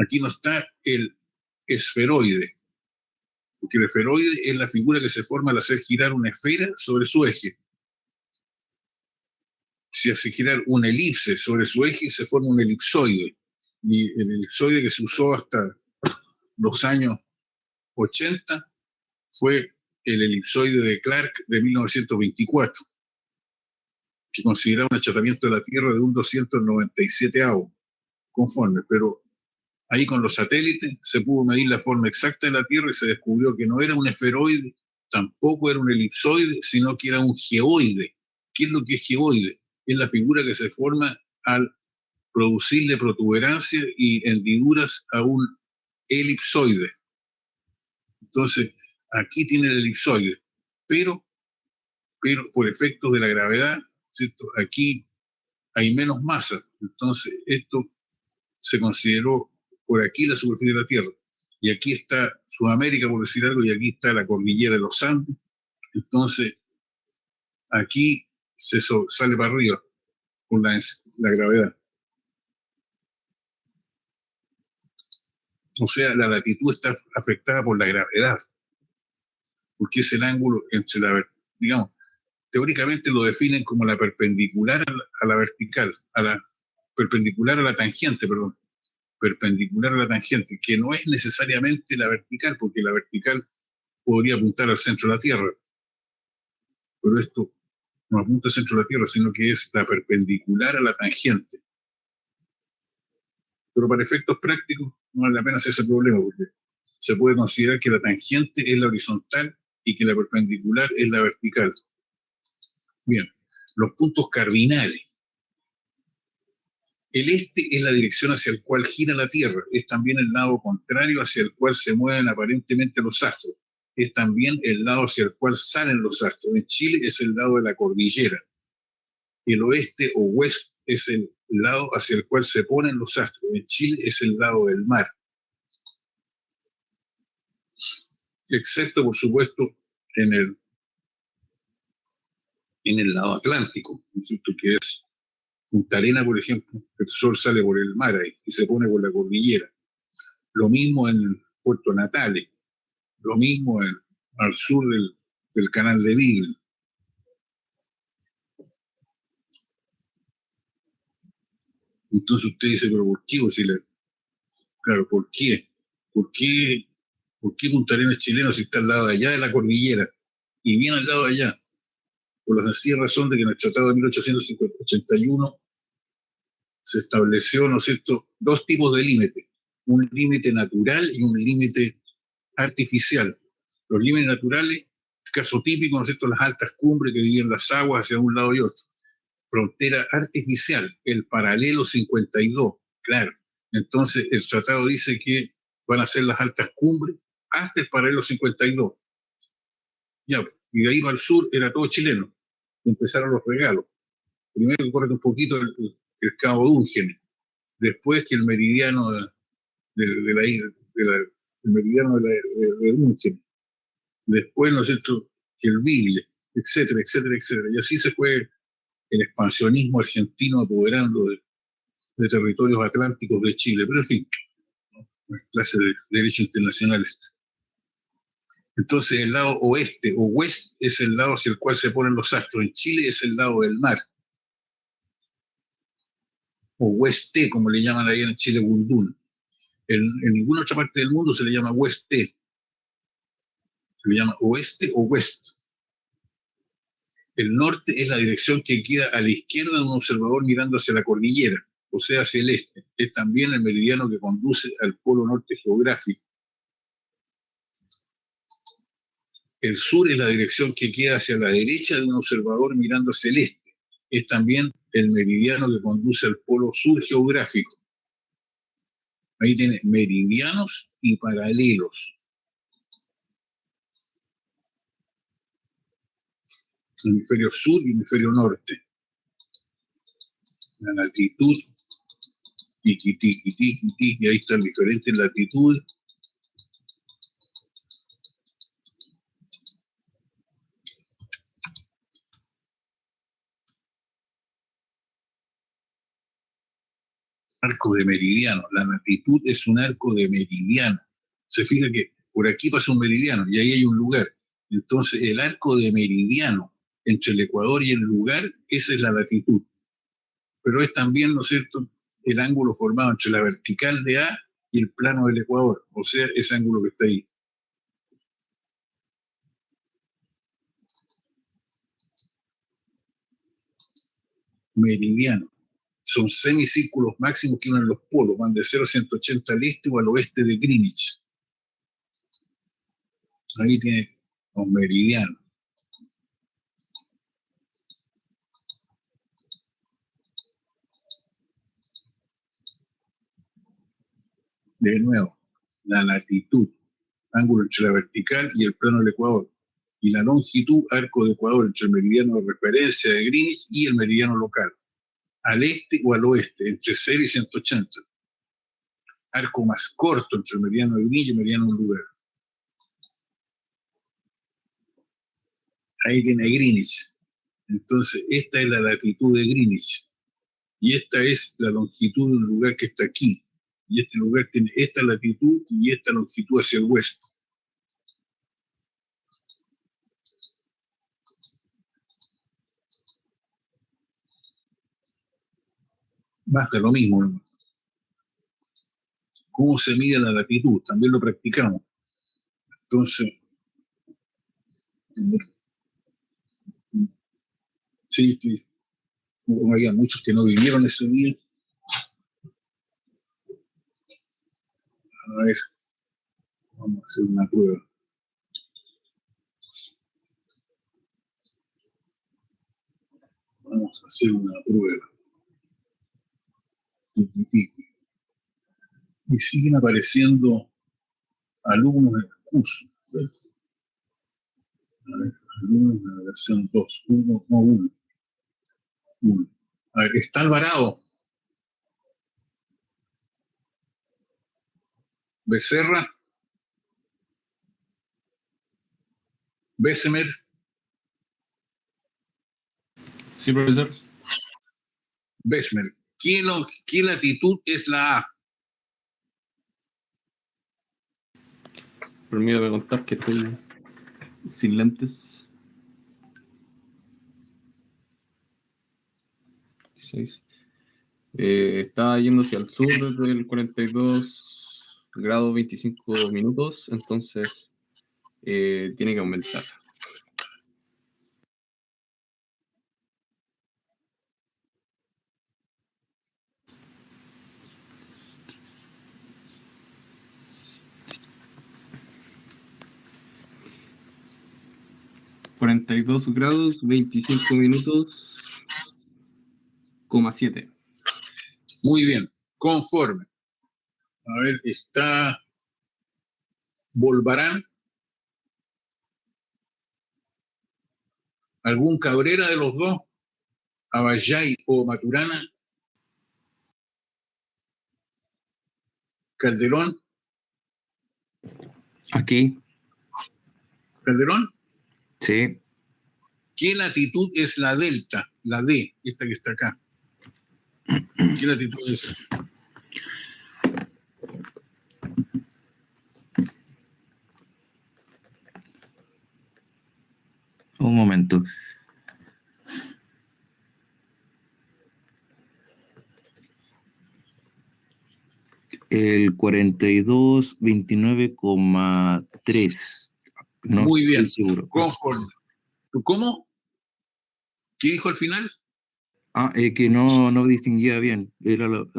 A: Aquí no está el esferoide, porque el esferoide es la figura que se forma al hacer girar una esfera sobre su eje. Si hace girar una elipse sobre su eje, se forma un elipsoide. Y el elipsoide que se usó hasta los años 80 fue el elipsoide de Clark de 1924, que consideraba un achatamiento de la Tierra de un 297avo conforme, pero ahí con los satélites se pudo medir la forma exacta de la Tierra y se descubrió que no era un esferoide, tampoco era un elipsoide, sino que era un geoide. ¿Qué es lo que es geoide? Es la figura que se forma al producirle protuberancias y hendiduras a un elipsoide. Entonces, aquí tiene el elipsoide, pero por efectos de la gravedad, ¿cierto? Aquí hay menos masa. Entonces, esto se consideró por aquí la superficie de la Tierra. Y aquí está Sudamérica, por decir algo, y aquí está la cordillera de los Andes. Entonces, aquí sale para arriba con la gravedad. O sea, la latitud está afectada por la gravedad, porque es el ángulo entre digamos, teóricamente lo definen como la perpendicular a la vertical, perpendicular a la tangente, perdón, perpendicular a la tangente, que no es necesariamente la vertical, porque la vertical podría apuntar al centro de la Tierra, pero esto no apunta al centro de la Tierra, sino que es la perpendicular a la tangente. Pero para efectos prácticos no vale la pena hacer ese problema, porque se puede considerar que la tangente es la horizontal y que la perpendicular es la vertical. Bien, los puntos cardinales. El este es la dirección hacia el cual gira la Tierra, es también el lado contrario hacia el cual se mueven aparentemente los astros, es también el lado hacia el cual salen los astros. En Chile es el lado de la cordillera. El oeste o west es el lado hacia el cual se ponen los astros. En Chile es el lado del mar. Excepto, por supuesto, en el lado atlántico, ¿no es cierto? Que es Punta Arena, por ejemplo, el sol sale por el mar ahí y se pone por la cordillera. Lo mismo en Puerto Natales, lo mismo al sur del canal de Beagle. Entonces usted dice, pero ¿por qué? Claro, ¿por qué? ¿Por qué Punta Arenas es chileno si está al lado de allá de la cordillera? Y bien al lado de allá, por la sencilla razón de que en el Tratado de 1881 se estableció, ¿no es cierto?, dos tipos de límites, un límite natural y un límite artificial. Los límites naturales, caso típico, ¿no es cierto?, las altas cumbres que dividen las aguas hacia un lado y otro. Frontera artificial, el paralelo 52, claro. Entonces el tratado dice que van a ser las altas cumbres hasta el paralelo 52. Ya, y de ahí para el sur era todo chileno. Empezaron los regalos. Primero corre un poquito el Cabo Dúngenes, después que el meridiano de la isla, el meridiano de Dúngenes, después, ¿no es cierto?, que el Vigle, etcétera, etcétera, etcétera. Y así se fue el expansionismo argentino apoderando de territorios atlánticos de Chile. Pero en fin, una clase de derecho internacional. Entonces el lado oeste o west es el lado hacia el cual se ponen los astros. En Chile es el lado del mar, o oeste, como le llaman ahí en Chile, Gundún. En ninguna otra parte del mundo se le llama oeste, se le llama oeste o west. El norte es la dirección que queda a la izquierda de un observador mirando hacia la cordillera, o sea, hacia el este. Es también el meridiano que conduce al polo norte geográfico. El sur es la dirección que queda hacia la derecha de un observador mirando hacia el este. Es también el meridiano que conduce al polo sur geográfico. Ahí tiene meridianos y paralelos. Hemisferio sur y hemisferio norte. La latitud, tiki, tiki, tiki, tiki, ahí están diferentes latitudes. Arco de meridiano. La latitud es un arco de meridiano. Se fija que por aquí pasa un meridiano y ahí hay un lugar. Entonces, el arco de meridiano entre el Ecuador y el lugar, esa es la latitud. Pero es también, ¿no es cierto?, el ángulo formado entre la vertical de A y el plano del Ecuador, o sea, ese ángulo que está ahí. Meridiano. Son semicírculos máximos que unen los polos, van de 0 a 180 al este o al oeste de Greenwich. Ahí tiene los meridianos. De nuevo, la latitud, ángulo entre la vertical y el plano del Ecuador. Y la longitud, arco de Ecuador entre el meridiano de referencia de Greenwich y el meridiano local. Al este o al oeste, entre 0 y 180. Arco más corto entre el meridiano de Greenwich y el meridiano del lugar. Ahí tiene Greenwich. Entonces, esta es la latitud de Greenwich. Y esta es la longitud del lugar que está aquí. Y este lugar tiene esta latitud y esta longitud hacia el oeste. Basta lo mismo, ¿no? ¿Cómo se mide la latitud? También lo practicamos. Entonces, sí, sí. Había muchos que no vinieron ese día. A ver, vamos a hacer una prueba. Vamos a hacer una prueba. Y siguen apareciendo alumnos en el curso. A ver, alumnos de la versión 2, 1, no 1. A ver, está Alvarado. Becerra. Bessemer.
D: Sí, profesor.
A: Bessemer. ¿Qué latitud es la A?
D: Permítame contar que estoy sin lentes. 6. Está yendo hacia el sur desde el 42 grados 25 minutos, entonces tiene que aumentar. $42 grados 25 minutos, 7.
A: Muy bien, conforme. A ver, está Volvarán. ¿Algún Cabrera de los dos? ¿Abayay o Maturana? ¿Calderón?
E: Aquí,
A: ¿Calderón?
E: sí.
A: ¿Qué latitud es la delta? La D, esta que está acá. ¿Qué latitud es?
E: Un momento. El 4229,3. No
A: Muy bien.
E: estoy seguro.
A: Conforme. ¿Tú cómo? ¿Qué dijo al final?
E: Que no distinguía bien.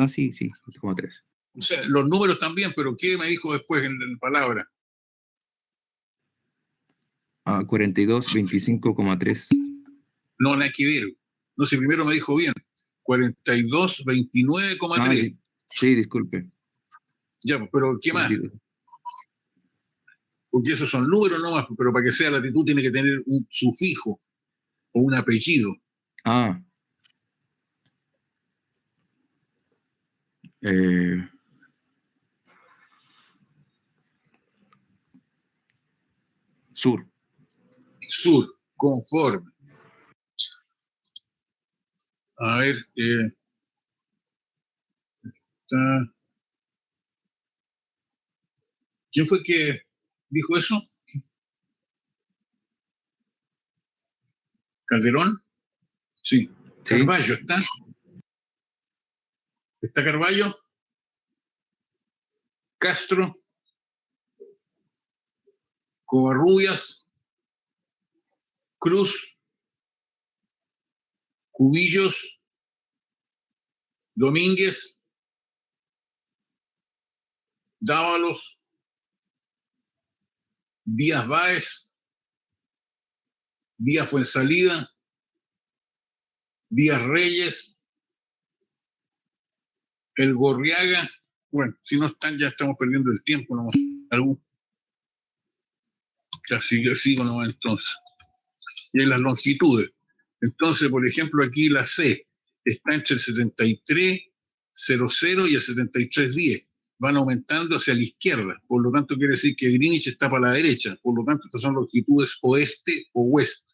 E: Sí, 3.
A: O sea, los números también, pero ¿qué me dijo después en palabra?
E: 4225,3.
A: No, nada que ver. No sé, primero me dijo bien. 4229,3.
E: Sí, disculpe.
A: Ya, pues, pero ¿qué más?
E: 42.
A: Porque esos son números nomás, pero para que sea latitud tiene que tener un sufijo o un apellido.
E: Sur.
A: Sur, conforme. A ver, ¿quién fue que dijo eso? ¿Calderón? Sí. Carballo, ¿está? ¿Está Carballo? Castro, Covarrubias, Cruz, Cubillos, Domínguez, Dávalos, Díaz Báez, Díaz Fuensalida, Díaz Reyes, El Gorriaga. Bueno, si no están, ya estamos perdiendo el tiempo nomás. Ya sigo nomás entonces. Y en las longitudes. Entonces, por ejemplo, aquí la C está entre el 7300 y el 7310. Van aumentando hacia la izquierda. Por lo tanto, quiere decir que Greenwich está para la derecha. Por lo tanto, estas son longitudes oeste o oeste.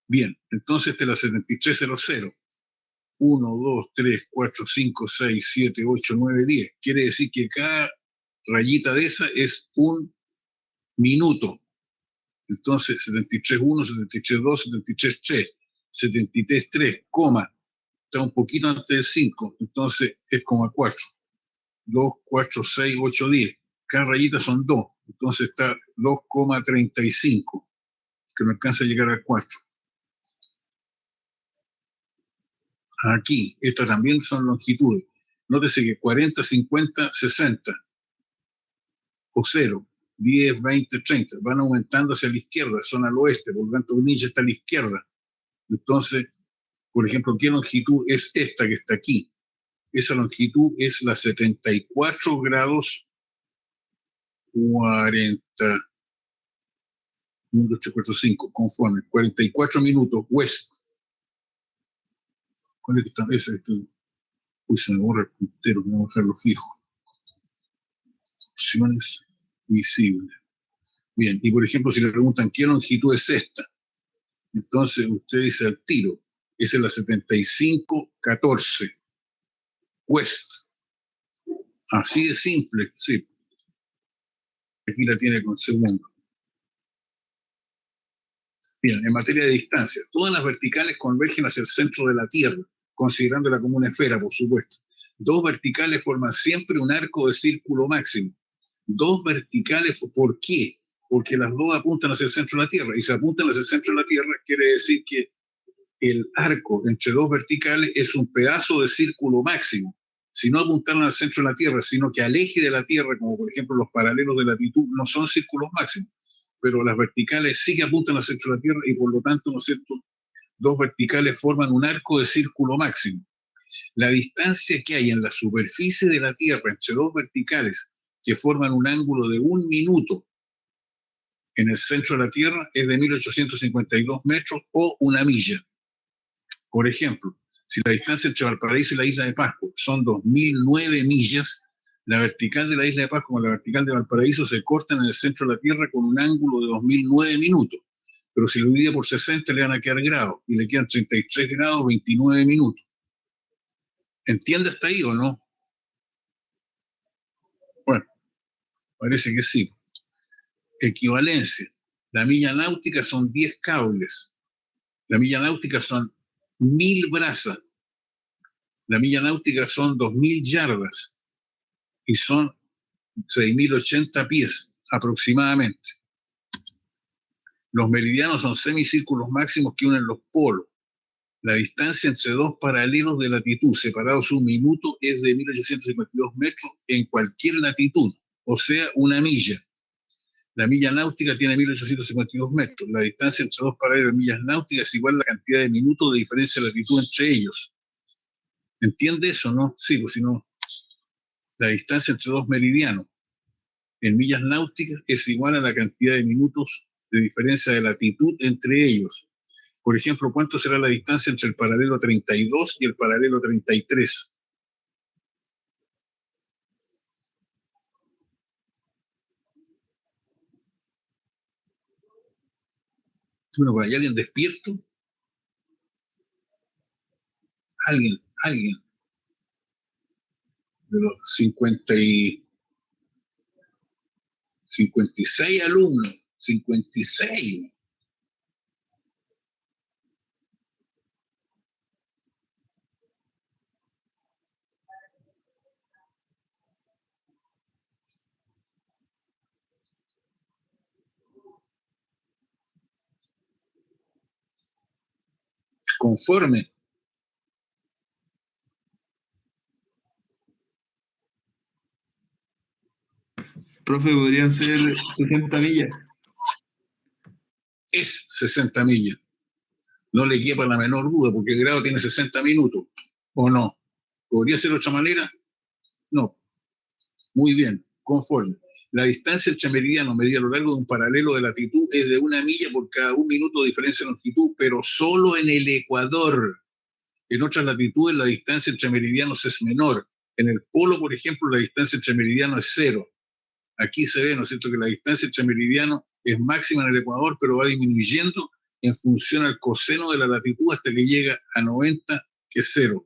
A: Bien, entonces esta es la 7300. 1, 2, 3, 4, 5, 6, 7, 8, 9, 10. Quiere decir que cada rayita de esa es un minuto. Entonces, 73.1, 73.2, 73.3, 73.3, coma, está un poquito antes del 5, entonces es coma 4. 2, 4, 6, 8, 10. Cada rayita son 2, entonces está 2,35, que no alcanza a llegar al 4. Aquí, estas también son longitudes. Nótese que 40, 50, 60, o 0, 10, 20, 30, van aumentando hacia la izquierda, son al oeste, por lo tanto Greenwich está a la izquierda. Entonces, por ejemplo, ¿qué longitud es esta que está aquí? Esa longitud es la 74 grados 40, 1, 2, 3, 4, 5, conforme, 44 minutos west. ¿Cuál es que está? Esa que uy, se me borra el puntero, voy a dejarlo fijo. Opciones visibles. Bien, y por ejemplo, si le preguntan qué longitud es esta, entonces usted dice al tiro, esa es la 7514 west. Así de simple, sí. Aquí la tiene con segundo. Bien, en materia de distancia, todas las verticales convergen hacia el centro de la Tierra, considerándola como una esfera, por supuesto. Dos verticales forman siempre un arco de círculo máximo. Dos verticales, ¿por qué? Porque las dos apuntan hacia el centro de la Tierra, y si apuntan hacia el centro de la Tierra, quiere decir que el arco entre dos verticales es un pedazo de círculo máximo. Si no apuntaran al centro de la Tierra, sino que al eje de la Tierra, como por ejemplo los paralelos de latitud, no son círculos máximos, pero las verticales sí que apuntan al centro de la Tierra y por lo tanto, ¿no es cierto?, dos verticales forman un arco de círculo máximo. La distancia que hay en la superficie de la Tierra entre dos verticales que forman un ángulo de 1 minuto en el centro de la Tierra es de 1852 metros o una milla. Por ejemplo, si la distancia entre Valparaíso y la isla de Pascua son 2009 millas, la vertical de la isla de Pascua con la vertical de Valparaíso se cortan en el centro de la Tierra con un ángulo de 2009 minutos. Pero si lo divide por 60 le van a quedar grados y le quedan 33 grados 29 minutos. ¿Entiende hasta ahí o no? Bueno, parece que sí. Equivalencia. La milla náutica son 10 cables. La milla náutica son 1000 brazas. La milla náutica son 2000 yardas. Y son 6080 pies aproximadamente. Los meridianos son semicírculos máximos que unen los polos. La distancia entre dos paralelos de latitud separados un minuto es de 1852 metros en cualquier latitud, o sea, una milla. La milla náutica tiene 1852 metros. La distancia entre dos paralelos de millas náuticas es igual a la cantidad de minutos de diferencia de latitud entre ellos. ¿Entiende eso, no? Sí, pues si no, la distancia entre dos meridianos en millas náuticas es igual a la cantidad de minutos de diferencia de latitud entre ellos. Por ejemplo, ¿cuánto será la distancia entre el paralelo 32 y el paralelo 33? Bueno, ¿por ahí alguien despierto? Alguien de los 56 alumnos, 56. Conforme.
E: Profe, podrían ser 60 millas.
A: Es 60 millas. No le quepa la menor duda, porque el grado tiene 60 minutos. ¿O no? ¿Podría ser de otra manera? No. Muy bien, conforme. La distancia entre meridianos medida a lo largo de un paralelo de latitud es de 1 milla por cada 1 minuto de diferencia de longitud, pero solo en el ecuador. En otras latitudes la distancia entre meridianos es menor. En el polo, por ejemplo, la distancia entre meridianos es 0. Aquí se ve, ¿no es cierto?, que la distancia entre meridianos es máxima en el ecuador, pero va disminuyendo en función al coseno de la latitud hasta que llega a 90, que es 0.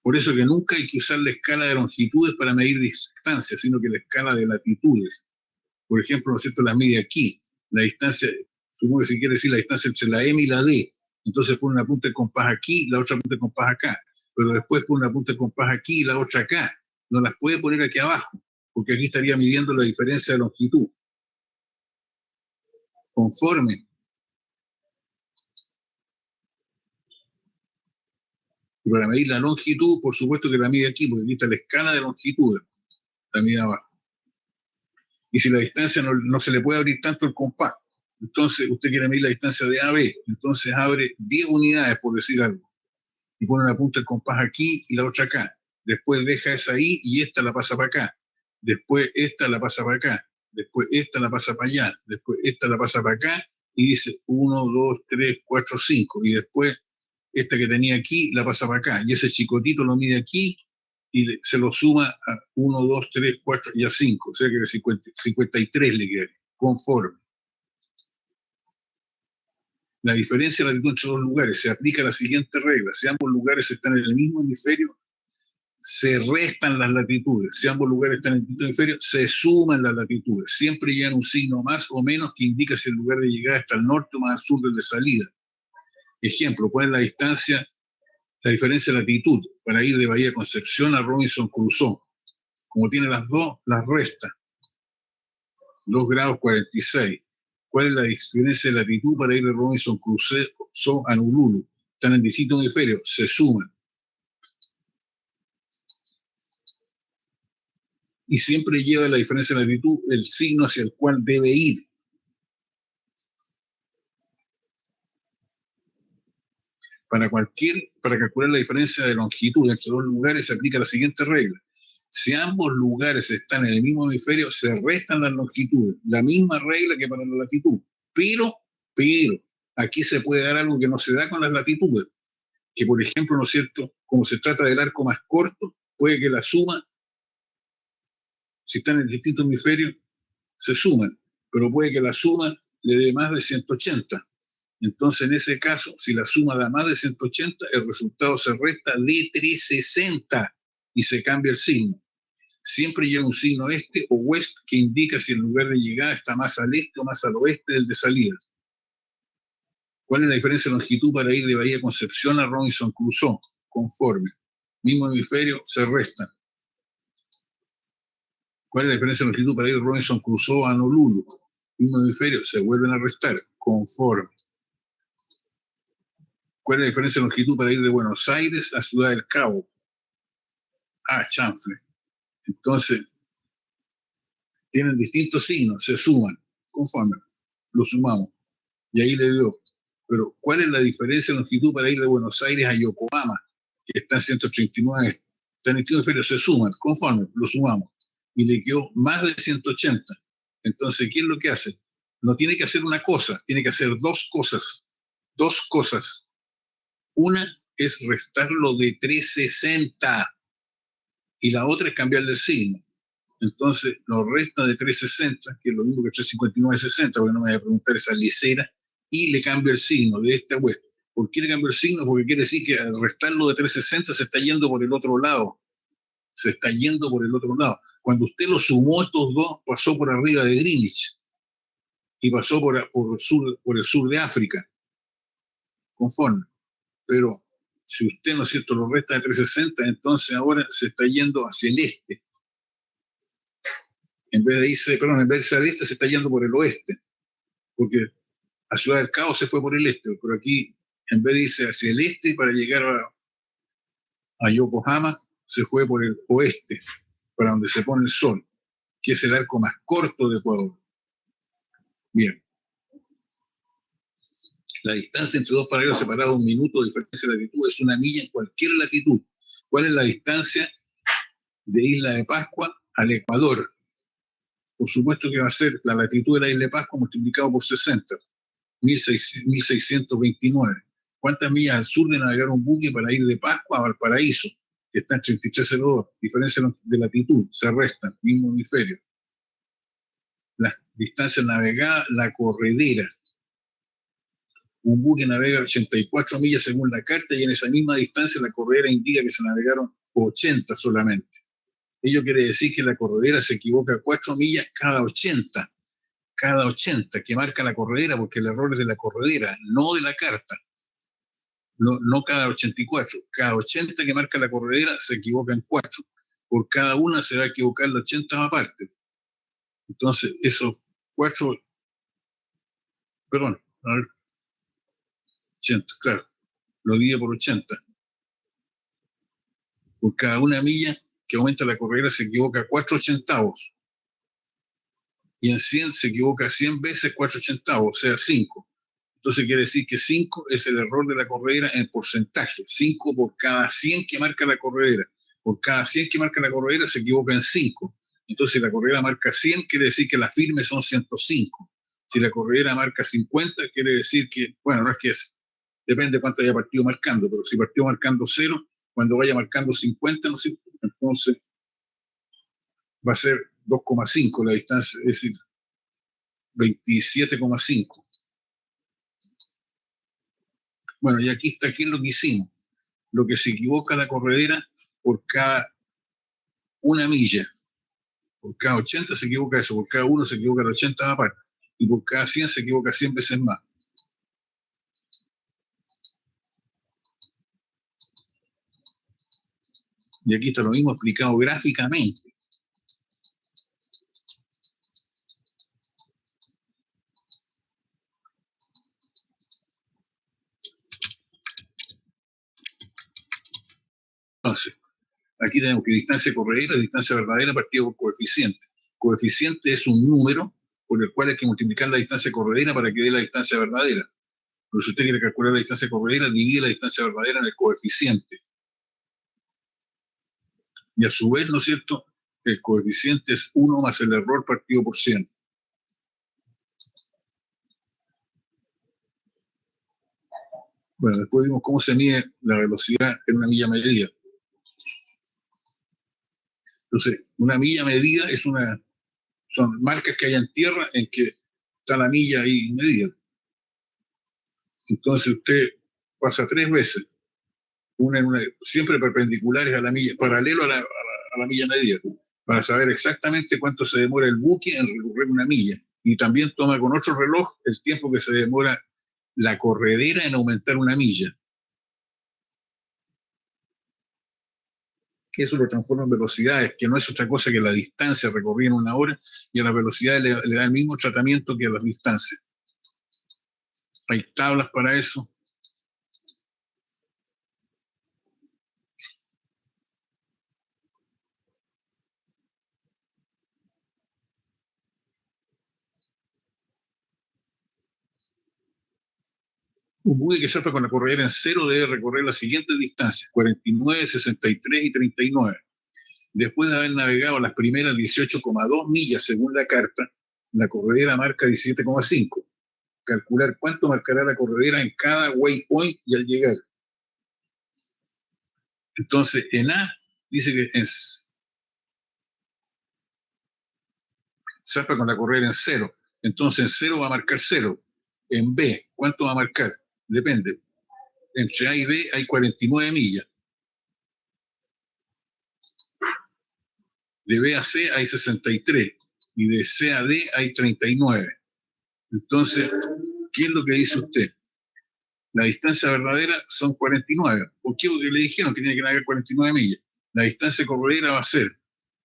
A: Por eso que nunca hay que usar la escala de longitudes para medir distancias, sino que la escala de latitudes. Por ejemplo, ¿no es cierto?, la mide aquí. La distancia, supongo que se quiere decir la distancia entre la M y la D. Entonces pone una punta de compás aquí, la otra punta de compás acá. Pero después pone una punta de compás aquí y la otra acá. No las puede poner aquí abajo, porque aquí estaría midiendo la diferencia de longitud. Conforme. Y para medir la longitud, por supuesto que la mide aquí, porque aquí está la escala de longitud, la mide abajo. Y si la distancia no se le puede abrir tanto el compás, entonces usted quiere medir la distancia de A a B, entonces abre 10 unidades, por decir algo, y pone una punta del compás aquí y la otra acá. Después deja esa ahí y esta la pasa para acá. Después esta la pasa para acá. Después esta la pasa para allá. Después esta la pasa para acá y dice 1, 2, 3, 4, 5. Y después esta que tenía aquí la pasa para acá. Y ese chicotito lo mide aquí y se lo suma a 1, 2, 3, 4 y a 5. O sea que 53 le queda conforme. La diferencia de latitud entre dos lugares se aplica a la siguiente regla. Si ambos lugares están en el mismo hemisferio, se restan las latitudes. Si ambos lugares están en el mismo hemisferio, se suman las latitudes. Siempre llevan un signo más o menos que indica si el lugar de llegada está al norte o más al sur del de salida. Ejemplo, ¿cuál es la distancia, la diferencia de latitud para ir de Bahía Concepción a Robinson Crusoe? Como tiene las dos, las resta. 2 grados 46. ¿Cuál es la diferencia de latitud para ir de Robinson Crusoe a Honolulu? Están en distintos hemisferios, se suman. Y siempre lleva la diferencia de latitud el signo hacia el cual debe ir. Para calcular la diferencia de longitud entre dos lugares se aplica la siguiente regla. Si ambos lugares están en el mismo hemisferio, se restan las longitudes. La misma regla que para la latitud. Pero, aquí se puede dar algo que no se da con las latitudes. Que, por ejemplo, ¿no es cierto?, como se trata del arco más corto, puede que la suma, si están en distintos hemisferios, se suman. Pero puede que la suma le dé más de 180. Entonces, en ese caso, si la suma da más de 180, el resultado se resta de 360 y se cambia el signo. Siempre lleva un signo este o oeste que indica si el lugar de llegada está más al este o más al oeste del de salida. ¿Cuál es la diferencia de longitud para ir de Bahía Concepción a Robinson Crusoe? Conforme. Mismo hemisferio, se restan. ¿Cuál es la diferencia de longitud para ir de Robinson Crusoe a Honolulu? Mismo hemisferio, se vuelven a restar. Conforme. ¿Cuál es la diferencia de longitud para ir de Buenos Aires a Ciudad del Cabo? Chanfle. Entonces, tienen distintos signos, se suman, conforme, lo sumamos. Y ahí le dio. Pero, ¿cuál es la diferencia de longitud para ir de Buenos Aires a Yokohama? Que está en 139, está en el hemisferio, se suman, conforme, lo sumamos. Y le quedó más de 180. Entonces, ¿qué es lo que hace? No tiene que hacer una cosa, tiene que hacer dos cosas. Dos cosas. Una es restarlo de 360 y la otra es cambiarle el signo. Entonces lo resta de 360, que es lo mismo que 359,60, porque no me voy a preguntar esa lecera, y le cambia el signo de este a oeste. ¿Por qué le cambia el signo? Porque quiere decir que al restarlo de 360 se está yendo por el otro lado. Se está yendo por el otro lado. Cuando usted lo sumó estos dos, pasó por arriba de Greenwich y pasó por el sur de África. Conforme. Pero si usted, ¿no es cierto?, lo resta de 360, entonces ahora se está yendo hacia el este. En vez de irse al este, se está yendo por el oeste. Porque a Ciudad del Cabo se fue por el este, pero aquí, en vez de irse hacia el este para llegar a Yokohama, se fue por el oeste, para donde se pone el sol, que es el arco más corto de Ecuador. Bien. La distancia entre dos paralelos separados 1 minuto de diferencia de latitud es 1 milla en cualquier latitud. ¿Cuál es la distancia de Isla de Pascua al Ecuador? Por supuesto que va a ser la latitud de la Isla de Pascua multiplicado por 60, 1629. ¿Cuántas millas al sur de navegar un buque para ir de Pascua a Valparaíso? Que está en 3302, diferencia de latitud, se restan, mismo hemisferio. Las distancias navegadas, la corredera. Un buque navega 84 millas según la carta y en esa misma distancia la corredera indica que se navegaron 80 solamente. Ello quiere decir que la corredera se equivoca 4 millas cada 80. Cada 80 que marca la corredera, porque el error es de la corredera, no de la carta. No cada 84. Cada 80 que marca la corredera se equivoca en 4. Por cada una se va a equivocar la 80 aparte. Entonces, esos 4... Perdón, a ver. 80, claro. Lo divide por 80. Por cada 1 milla que aumenta la corredera se equivoca 4 ochentavos. Y en 100 se equivoca 100 veces 4 ochentavos, o sea, 5. Entonces quiere decir que 5 es el error de la corredera en porcentaje. 5 por cada 100 que marca la corredera. Por cada 100 que marca la corredera se equivoca en 5. Entonces si la corredera marca 100, quiere decir que la firme son 105. Si la corredera marca 50, quiere decir que, bueno, no es que es, depende de cuánto haya partido marcando, pero si partió marcando 0, cuando vaya marcando 50, ¿no? Entonces va a ser 2,5 la distancia, es decir, 27,5. Bueno, y aquí está, ¿qué es lo que hicimos? Lo que se equivoca la corredera por cada 1 milla. Por cada 80 se equivoca eso, por cada 1 se equivoca el 80 aparte. Y por cada 100 se equivoca 100 veces más. Y aquí está lo mismo explicado gráficamente. Entonces, aquí tenemos que distancia corredera, distancia verdadera partido por coeficiente. Coeficiente es un número por el cual hay que multiplicar la distancia corredera para que dé la distancia verdadera. Pero si usted quiere calcular la distancia corredera, divide la distancia verdadera en el coeficiente. Y a su vez, ¿no es cierto?, el coeficiente es 1 más el error partido por 100. Bueno, después vimos cómo se mide la velocidad en una milla medida. Entonces, una milla medida son marcas que hay en tierra en que está la milla ahí medida. Entonces usted pasa 3 veces, siempre perpendiculares a la milla, paralelo a la milla medida, para saber exactamente cuánto se demora el buque en recorrer una milla. Y también toma con otro reloj el tiempo que se demora la corredera en aumentar una milla. Eso lo transforma en velocidades, que no es otra cosa que la distancia recorrida en una hora, y a las velocidades le da el mismo tratamiento que a las distancias. Hay tablas para eso. Un buque que salta con la corredera en 0 debe recorrer las siguientes distancias: 49, 63 y 39. Después de haber navegado las primeras 18,2 millas según la carta, la corredera marca 17,5. Calcular cuánto marcará la corredera en cada waypoint y al llegar. Entonces, en A dice que salta con la corredera en 0. Entonces, en 0 va a marcar 0. En B, ¿cuánto va a marcar? Depende. Entre A y B hay 49 millas. De B a C hay 63. Y de C a D hay 39. Entonces, ¿qué es lo que dice usted? La distancia verdadera son 49. ¿Por qué? Porque le dijeron que tiene que navegar 49 millas. La distancia corredera va a ser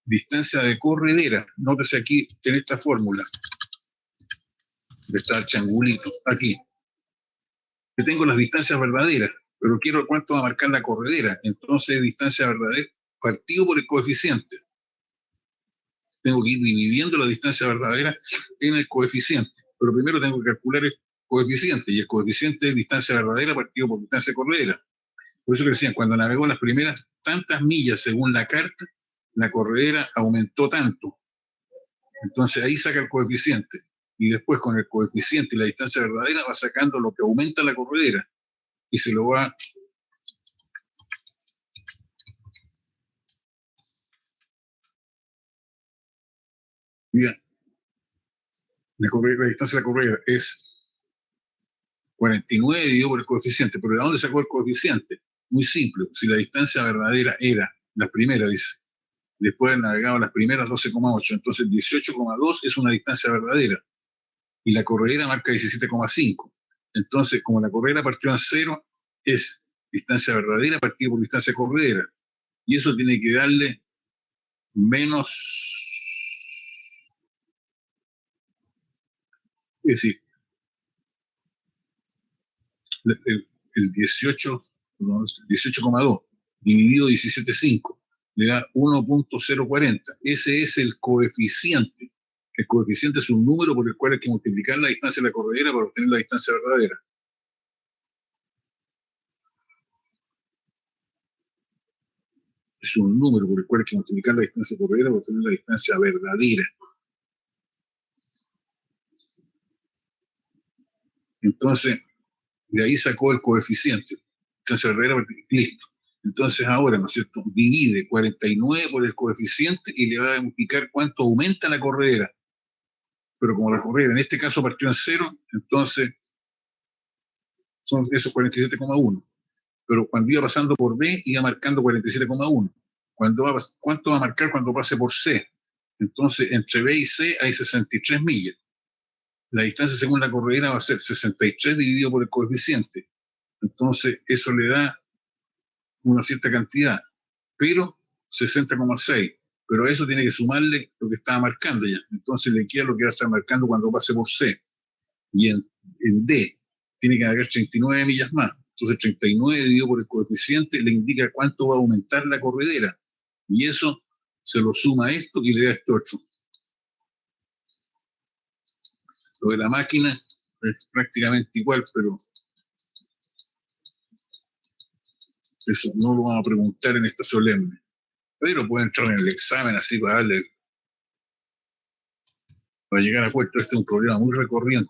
A: distancia de corredera. Nótese aquí en esta fórmula. Está el triangulito. Aquí. Yo tengo las distancias verdaderas, pero quiero cuánto va a marcar la corredera. Entonces, distancia verdadera partido por el coeficiente. Tengo que ir dividiendo la distancia verdadera en el coeficiente. Pero primero tengo que calcular el coeficiente, y el coeficiente es distancia verdadera partido por distancia corredera. Por eso que decían, cuando navegó las primeras tantas millas según la carta, la corredera aumentó tanto. Entonces ahí saca el coeficiente. Y después con el coeficiente y la distancia verdadera va sacando lo que aumenta la corredera. Y se lo va... Mira, la distancia de la corredera es 49 dividido por el coeficiente. ¿Pero de dónde sacó el coeficiente? Muy simple. Si la distancia verdadera era la primera, dice, después de navegado las primeras 12,8, entonces 18,2 es una distancia verdadera. Y la corredera marca 17,5. Entonces, como la corredera partió en 0, es distancia verdadera partido por distancia corredera. Y eso tiene que darle menos... Es decir, el 18,2 dividido 17,5 le da 1.040. Ese es el coeficiente. El coeficiente es un número por el cual hay que multiplicar la distancia de la corredera para obtener la distancia verdadera. Es un número por el cual hay que multiplicar la distancia corredera para obtener la distancia verdadera. Entonces, de ahí sacó el coeficiente. Distancia verdadera, listo. Entonces ahora, ¿no es cierto?, divide 49 por el coeficiente y le va a multiplicar cuánto aumenta la corredera. Pero como la corredera en este caso partió en 0, entonces son esos 47,1. Pero cuando iba pasando por B, iba marcando 47,1. ¿Cuánto va a marcar cuando pase por C? Entonces, entre B y C hay 63 millas. La distancia según la corredera va a ser 63 dividido por el coeficiente. Entonces, eso le da una cierta cantidad, pero 60,6. Pero a eso tiene que sumarle lo que estaba marcando ya. Entonces le queda lo que va a estar marcando cuando pase por C. Y en D tiene que haber 39 millas más. Entonces 39 dividido por el coeficiente le indica cuánto va a aumentar la corredera. Y eso se lo suma a esto y le da este 8. Lo de la máquina es prácticamente igual, pero eso no lo vamos a preguntar en esta solemne. pero puede entrar en el examen así para darle, para llegar a puesto. Este es un problema muy recurrente,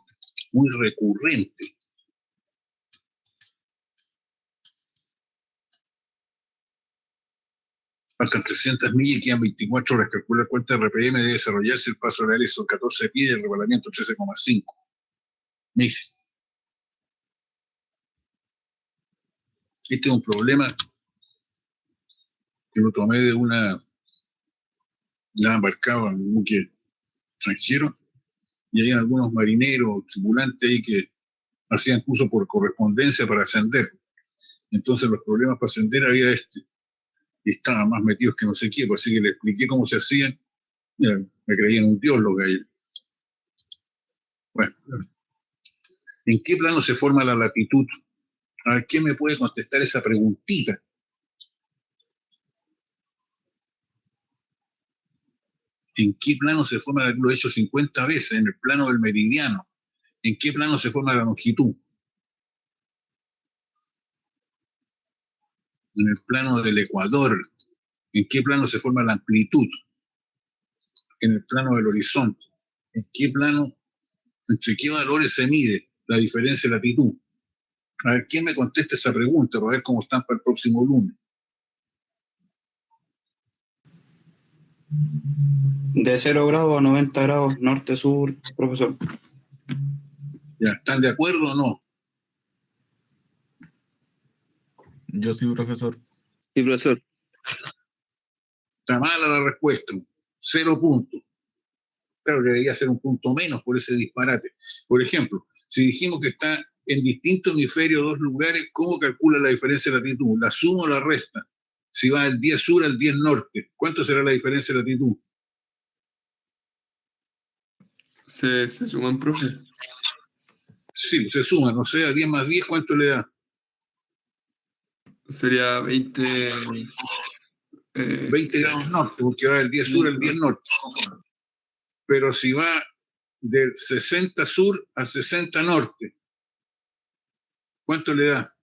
A: muy recurrente. Faltan 300 millas y quedan 24 horas. Calcular cuánta RPM debe desarrollarse. El paso real son 14 pies y el rebalamiento 13,5. Dice. Este es un problema que lo tomé de una embarcado en un buque extranjero y hay algunos marineros, tripulantes ahí que hacían curso por correspondencia para ascender. Entonces los problemas para ascender había y estaban más metidos que no sé qué, así que le expliqué cómo se hacían. Me creían un dios los gallos. Bueno, ¿en qué plano se forma la latitud? A ver, ¿quién me puede contestar esa preguntita? ¿En qué plano se forma la latitud? Lo he hecho 50 veces, en el plano del meridiano. ¿En qué plano se forma la longitud? En el plano del ecuador. ¿En qué plano se forma la amplitud? En el plano del horizonte. ¿En qué plano, entre qué valores se mide la diferencia de latitud? A ver, ¿quién me contesta esa pregunta para ver cómo están para el próximo lunes?
F: De 0 grados a 90 grados, norte-sur, profesor.
A: ¿Ya están de acuerdo o no?
C: Yo sí, profesor.
B: Sí, profesor.
A: Está mala la respuesta. 0 puntos. Claro que debería ser un punto menos por ese disparate. Por ejemplo, si dijimos que está en distintos hemisferios, dos lugares, ¿cómo calcula la diferencia de latitud? ¿La suma o la resta? Si va del 10 sur al 10 norte, ¿cuánto será la diferencia de latitud?
E: Se suman, profe.
A: Sí, se suman, o sea, 10 más 10, ¿cuánto le da?
E: Sería 20.
A: 20 grados norte, porque va del 10 sur al 10 norte. Pero si va del 60 sur al 60 norte, ¿cuánto le da?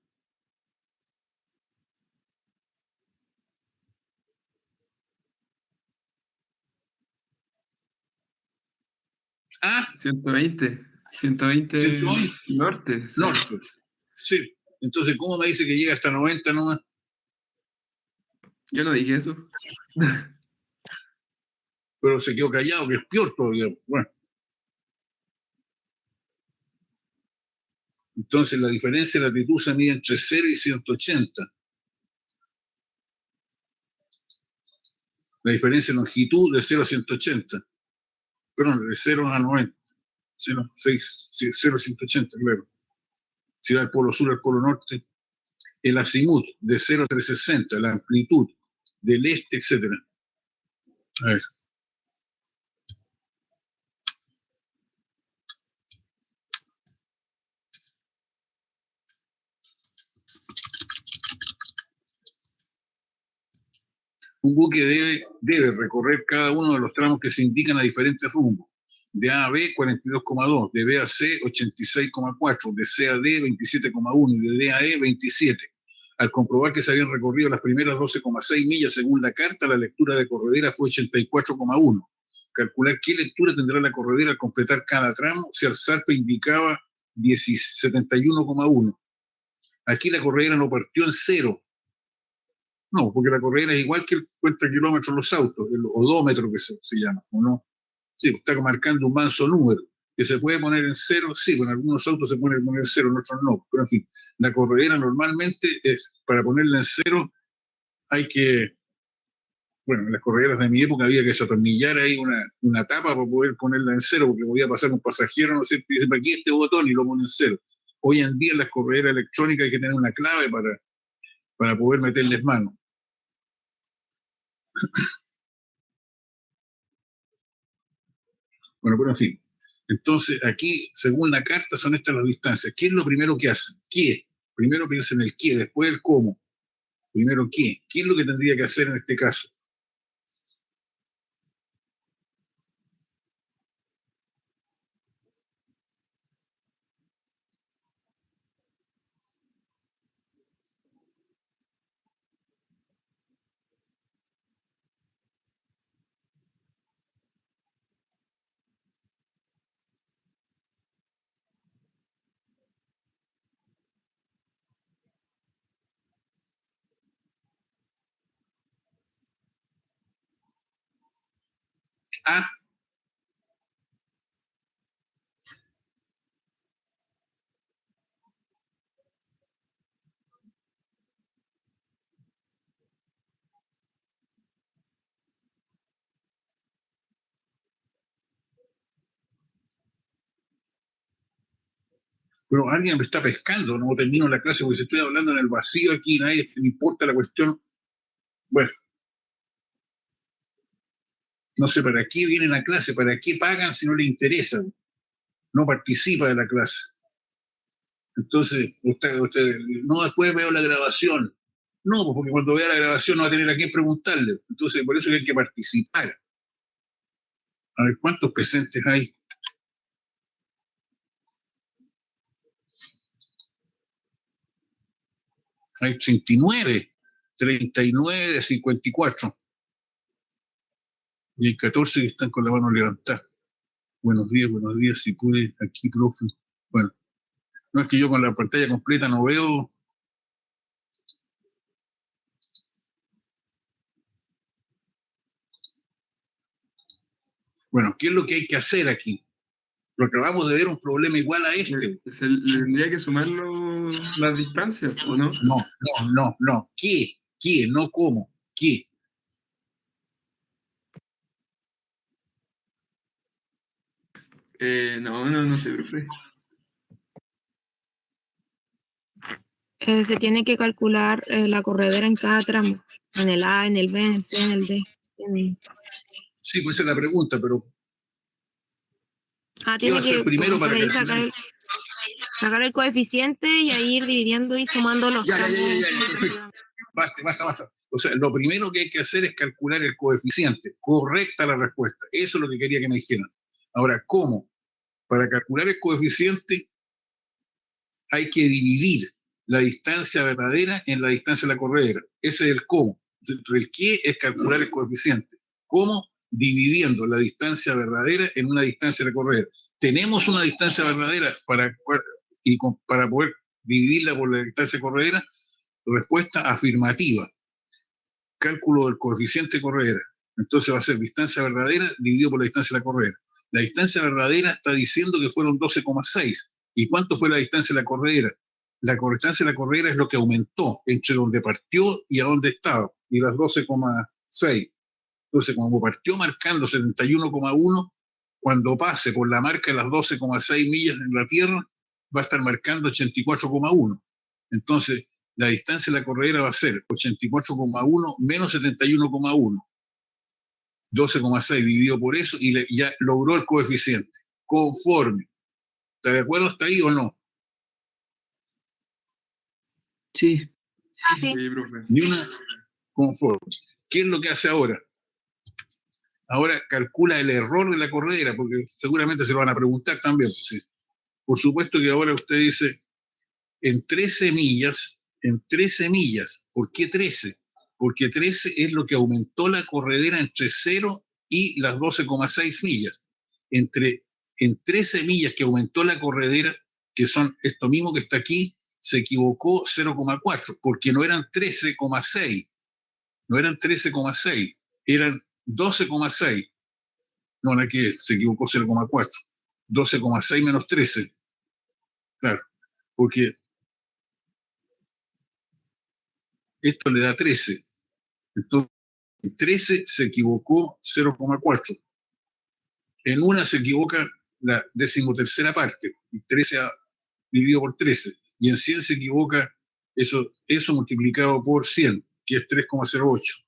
A: Ah,
E: 120. 120
A: 120
E: norte. Sí.
A: norte. Sí. Entonces, ¿cómo me dice que llega hasta 90 nomás?
E: Yo no dije eso.
A: Pero se quedó callado, que es peor todavía. Bueno, entonces la diferencia de latitud se mide entre 0 y 180. La diferencia de longitud de 0 a 180. Perdón, de 0 a 90. 0, 6, 0 a 180, claro. Si va del polo sur al polo norte, el azimut de 0 a 360, la amplitud del este, etc. A ver. Un buque debe recorrer cada uno de los tramos que se indican a diferentes rumbos. De A a B, 42,2. De B a C, 86,4. De C a D, 27,1. Y de D a E, 27. Al comprobar que se habían recorrido las primeras 12,6 millas según la carta, la lectura de corredera fue 84,1. Calcular qué lectura tendrá la corredera al completar cada tramo si al zarpe indicaba 71,1. Aquí la corredera no partió en cero. No, porque la corredera es igual que el cuenta kilómetros los autos, el odómetro que se llama, ¿o no? Sí, está marcando un manso número, que se puede poner en cero, sí, con algunos autos se puede poner en cero, en otros no, pero en fin, la corredera normalmente para ponerla en cero hay que, bueno, en las correderas de mi época había que desatornillar ahí una tapa para poder ponerla en cero, porque podía pasar un pasajero, no sé, y dice, ¿para qué este botón? Y lo pone en cero. Hoy en día en las correderas electrónicas hay que tener una clave para poder meterles mano. Bueno, pero en fin. Entonces, aquí, según la carta, son estas las distancias. ¿Qué es lo primero que hacen? ¿Qué? Primero piensa en el qué, después el cómo. Primero, ¿qué? ¿Qué es lo que tendría que hacer en este caso? A. Pero alguien me está pescando, no termino la clase porque si estoy hablando en el vacío aquí, nadie me importa la cuestión. Bueno, no sé para qué vienen a clase, para qué pagan si no les interesa, no participa de la clase. Entonces, usted, no, después veo la grabación. No, porque cuando vea la grabación no va a tener a quién preguntarle. Entonces, por eso hay que participar. A ver, ¿cuántos presentes hay? Hay 39 de 54. Y hay 14 que están con la mano levantada. Buenos días, si pude, aquí, profe. Bueno, no es que yo con la pantalla completa no veo. Bueno, ¿qué es lo que hay que hacer aquí? Lo acabamos de ver un problema igual a este.
E: ¿Le tendría que sumar las distancias o no?
A: No. ¿Qué? No cómo. ¿Qué?
E: No sé, profe.
G: Se tiene que calcular la corredera en cada tramo, en el A, en el B, en el C, en el D.
A: Sí, pues esa es la pregunta, pero ¿qué va a
G: Tiene
A: hacer
G: que
A: primero para
G: ahí sacar el coeficiente y ahí ir dividiendo y sumando los tramos.
A: Perfecto. Basta. O sea, lo primero que hay que hacer es calcular el coeficiente. Correcta la respuesta. Eso es lo que quería que me dijeran. Ahora, ¿cómo? Para calcular el coeficiente hay que dividir la distancia verdadera en la distancia de la corredera. Ese es el cómo. El qué es calcular el coeficiente. ¿Cómo? Dividiendo la distancia verdadera en una distancia de la corredera. ¿Tenemos una distancia verdadera para poder dividirla por la distancia corredera? Respuesta afirmativa. Cálculo del coeficiente corredera. Entonces va a ser distancia verdadera dividido por la distancia de la corredera. La distancia verdadera está diciendo que fueron 12,6. ¿Y cuánto fue la distancia de la corredera? La distancia de la corredera es lo que aumentó entre donde partió y a donde estaba, y las 12,6. Entonces, como partió marcando 71,1, cuando pase por la marca de las 12,6 millas en la Tierra, va a estar marcando 84,1. Entonces, la distancia de la corredera va a ser 84,1 menos 71,1. 12,6 dividido por eso y ya logró el coeficiente. Conforme. ¿Está de acuerdo hasta ahí o no?
F: Sí.
G: Sí.
E: Sí, profe.
A: Ni una conforme. ¿Qué es lo que hace ahora? Ahora calcula el error de la corredera, porque seguramente se lo van a preguntar también. ¿Sí? Por supuesto que ahora usted dice, en 13 millas, ¿por qué 13? Porque 13 es lo que aumentó la corredera entre 0 y las 12,6 millas. En 13 millas que aumentó la corredera, que son esto mismo que está aquí, se equivocó 0,4, porque no eran 13,6, eran 12,6. No, aquí se equivocó 0,4. 12,6 menos 13. Claro, porque esto le da 13. Entonces, en 13 se equivocó 0,4. En una se equivoca la 13ª parte, 13 dividido por 13. Y en 100 se equivoca eso multiplicado por 100, que es 3,08.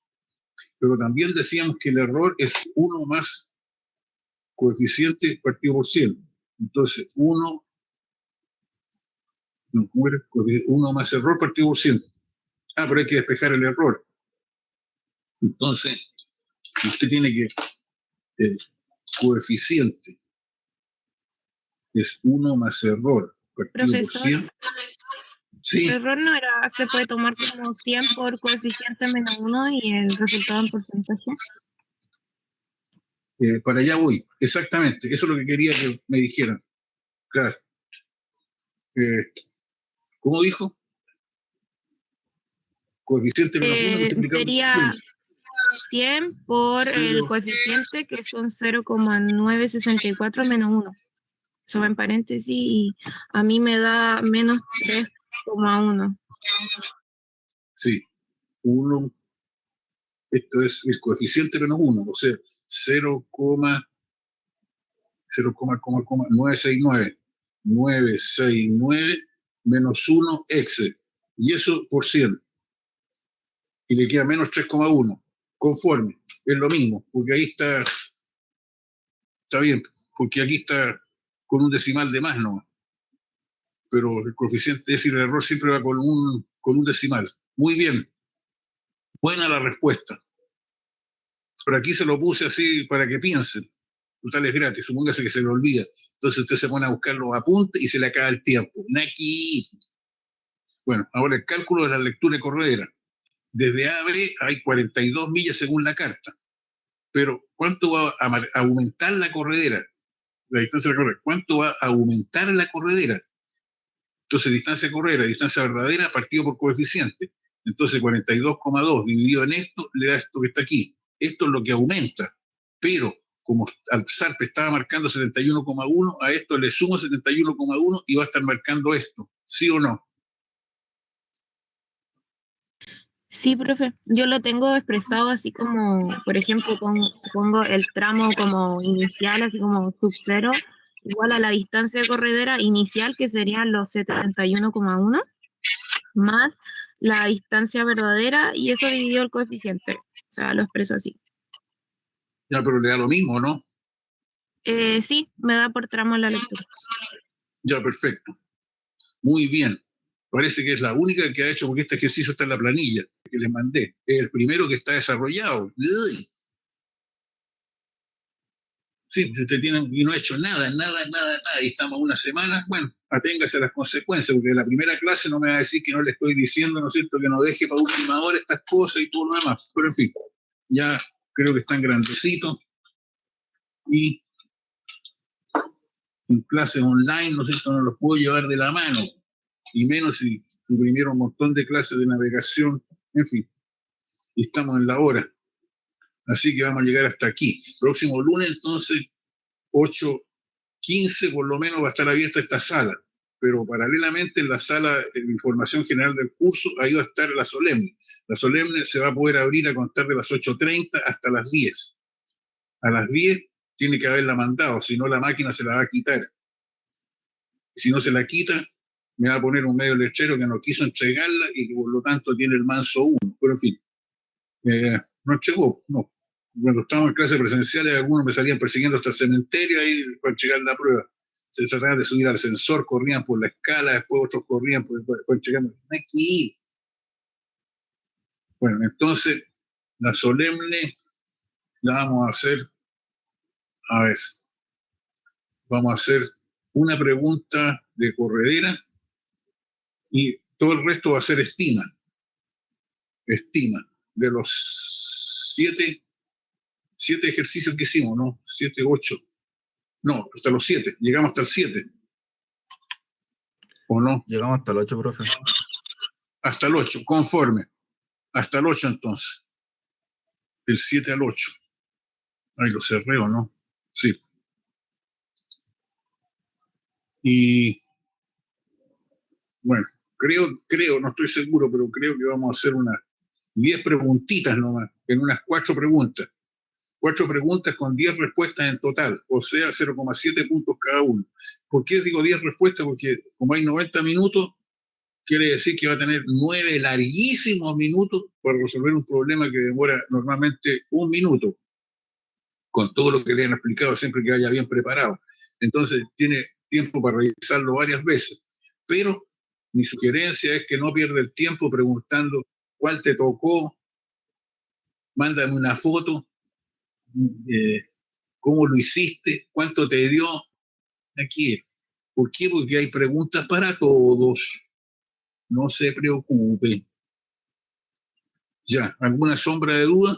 A: Pero también decíamos que el error es 1 más coeficiente partido por 100. Entonces, 1 más error partido por 100. Pero hay que despejar el error. Entonces, usted tiene que el coeficiente es 1 más error partido por 100. Sí.
G: El error no era, se puede tomar como 100 por coeficiente menos 1 y el resultado en porcentaje.
A: Para allá voy, exactamente. Eso es lo que quería que me dijeran. Claro. ¿Cómo dijo? Coeficiente menos 1 multiplicado por 100.
G: 100 por el coeficiente, que son 0,964 menos 1. Eso va en paréntesis y a mí me da menos 3,1.
A: Sí, 1, esto es el coeficiente menos 1, o sea, 969 menos 1 exe, y eso por 100. Y le queda menos 3,1, conforme, es lo mismo, porque ahí está bien, porque aquí está con un decimal de más, ¿no? Pero el coeficiente, es decir, el error siempre va con un decimal. Muy bien, buena la respuesta. Pero aquí se lo puse así para que piensen. Total es gratis, supóngase que se le olvida. Entonces usted se pone a buscar los apuntes y se le acaba el tiempo. Naki. Bueno, ahora el cálculo de la lectura de corredera. Desde A a B hay 42 millas según la carta. Pero ¿cuánto va a aumentar la corredera? La distancia de la corredera. ¿Cuánto va a aumentar la corredera? Entonces, distancia corredera, distancia verdadera, partido por coeficiente. Entonces, 42,2 dividido en esto, le da esto que está aquí. Esto es lo que aumenta. Pero, como al SARP estaba marcando 71,1, a esto le sumo 71,1 y va a estar marcando esto. ¿Sí o no?
G: Sí, profe, yo lo tengo expresado así como, por ejemplo, pongo el tramo como inicial, así como sub 0, igual a la distancia corredera inicial, que serían los 71,1, más la distancia verdadera, y eso dividido el coeficiente. O sea, lo expreso así.
A: Ya, pero le da lo mismo, ¿no?
G: Sí, me da por tramo en la lectura.
A: Ya, perfecto. Muy bien. Parece que es la única que ha hecho, porque este ejercicio está en la planilla que les mandé. Es el primero que está desarrollado. ¡Uy! Sí, si usted tiene y no ha hecho nada, y estamos una semana, bueno, aténgase a las consecuencias, porque en la primera clase no me va a decir que no le estoy diciendo, ¿no es cierto?, que no deje para última hora estas cosas y todo lo demás. Pero en fin, ya creo que están grandecitos y en clases online, ¿no es cierto?, no los puedo llevar de la mano, y menos si suprimieron un montón de clases de navegación, en fin, y estamos en la hora. Así que vamos a llegar hasta aquí. Próximo lunes, entonces, 8:15 por lo menos va a estar abierta esta sala, pero paralelamente en la sala de información general del curso, ahí va a estar la solemne. La solemne se va a poder abrir a contar de las 8:30 hasta las 10. A las 10 tiene que haberla mandado, si no la máquina se la va a quitar. Si no se la quita, me va a poner un medio letrero que no quiso entregarla y que por lo tanto tiene el manso 1. Pero en fin, no entregó, no. Cuando estábamos en clases presenciales, algunos me salían persiguiendo hasta el cementerio ahí para entregar la prueba. Se trataban de subir al ascensor, corrían por la escala, después otros corrían por entregar. Aquí. Bueno, entonces, la solemne la vamos a hacer. A ver, vamos a hacer una pregunta de corredera y todo el resto va a ser estima. Estima de los 7 ejercicios que hicimos, ¿no? 7, 8. No, hasta los 7. Llegamos hasta el 7. ¿O no?
C: Llegamos hasta el 8, profe.
A: Hasta el 8, conforme. Hasta el 8 entonces. Del 7 al 8. Ahí lo cerré, ¿o no? Sí. Y bueno, creo, no estoy seguro, pero creo que vamos a hacer unas 10 preguntitas nomás, en unas 4 preguntas. 4 preguntas con 10 respuestas en total, o sea, 0,7 puntos cada uno. ¿Por qué digo 10 respuestas? Porque como hay 90 minutos, quiere decir que va a tener 9 larguísimos minutos para resolver un problema que demora normalmente 1 minuto, con todo lo que le han explicado, siempre que vaya bien preparado. Entonces, tiene tiempo para revisarlo varias veces. Pero mi sugerencia es que no pierda el tiempo preguntando cuál te tocó, mándame una foto, cómo lo hiciste, cuánto te dio. Aquí. ¿Por qué? Porque hay preguntas para todos. No se preocupe. Ya, ¿alguna sombra de duda?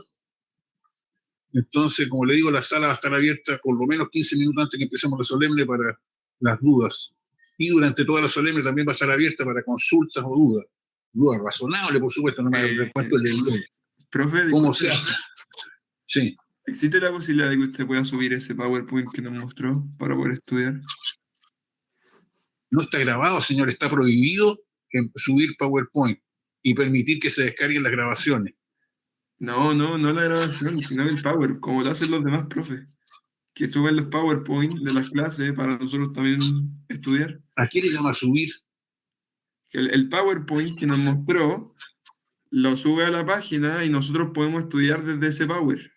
A: Entonces, como le digo, la sala va a estar abierta por lo menos 15 minutos antes que empecemos la solemne para las dudas. Y durante toda la solemne también va a estar abierta para consultas o dudas. Dudas razonables, por supuesto, no me recuerdo el
E: Profe,
A: ¿Cómo
E: disculpe,
A: se hace? Sí,
E: ¿Existe la posibilidad de que usted pueda subir ese PowerPoint que nos mostró para poder estudiar?
A: no está grabado, señor, está prohibido subir PowerPoint y permitir que se descarguen las grabaciones.
E: No la grabación, sino el Power, como lo hacen los demás profes, que suben los PowerPoint de las clases para nosotros también estudiar.
A: ¿A qué le llama subir?
E: Que el PowerPoint que nos mostró lo sube a la página y nosotros podemos estudiar desde ese Power.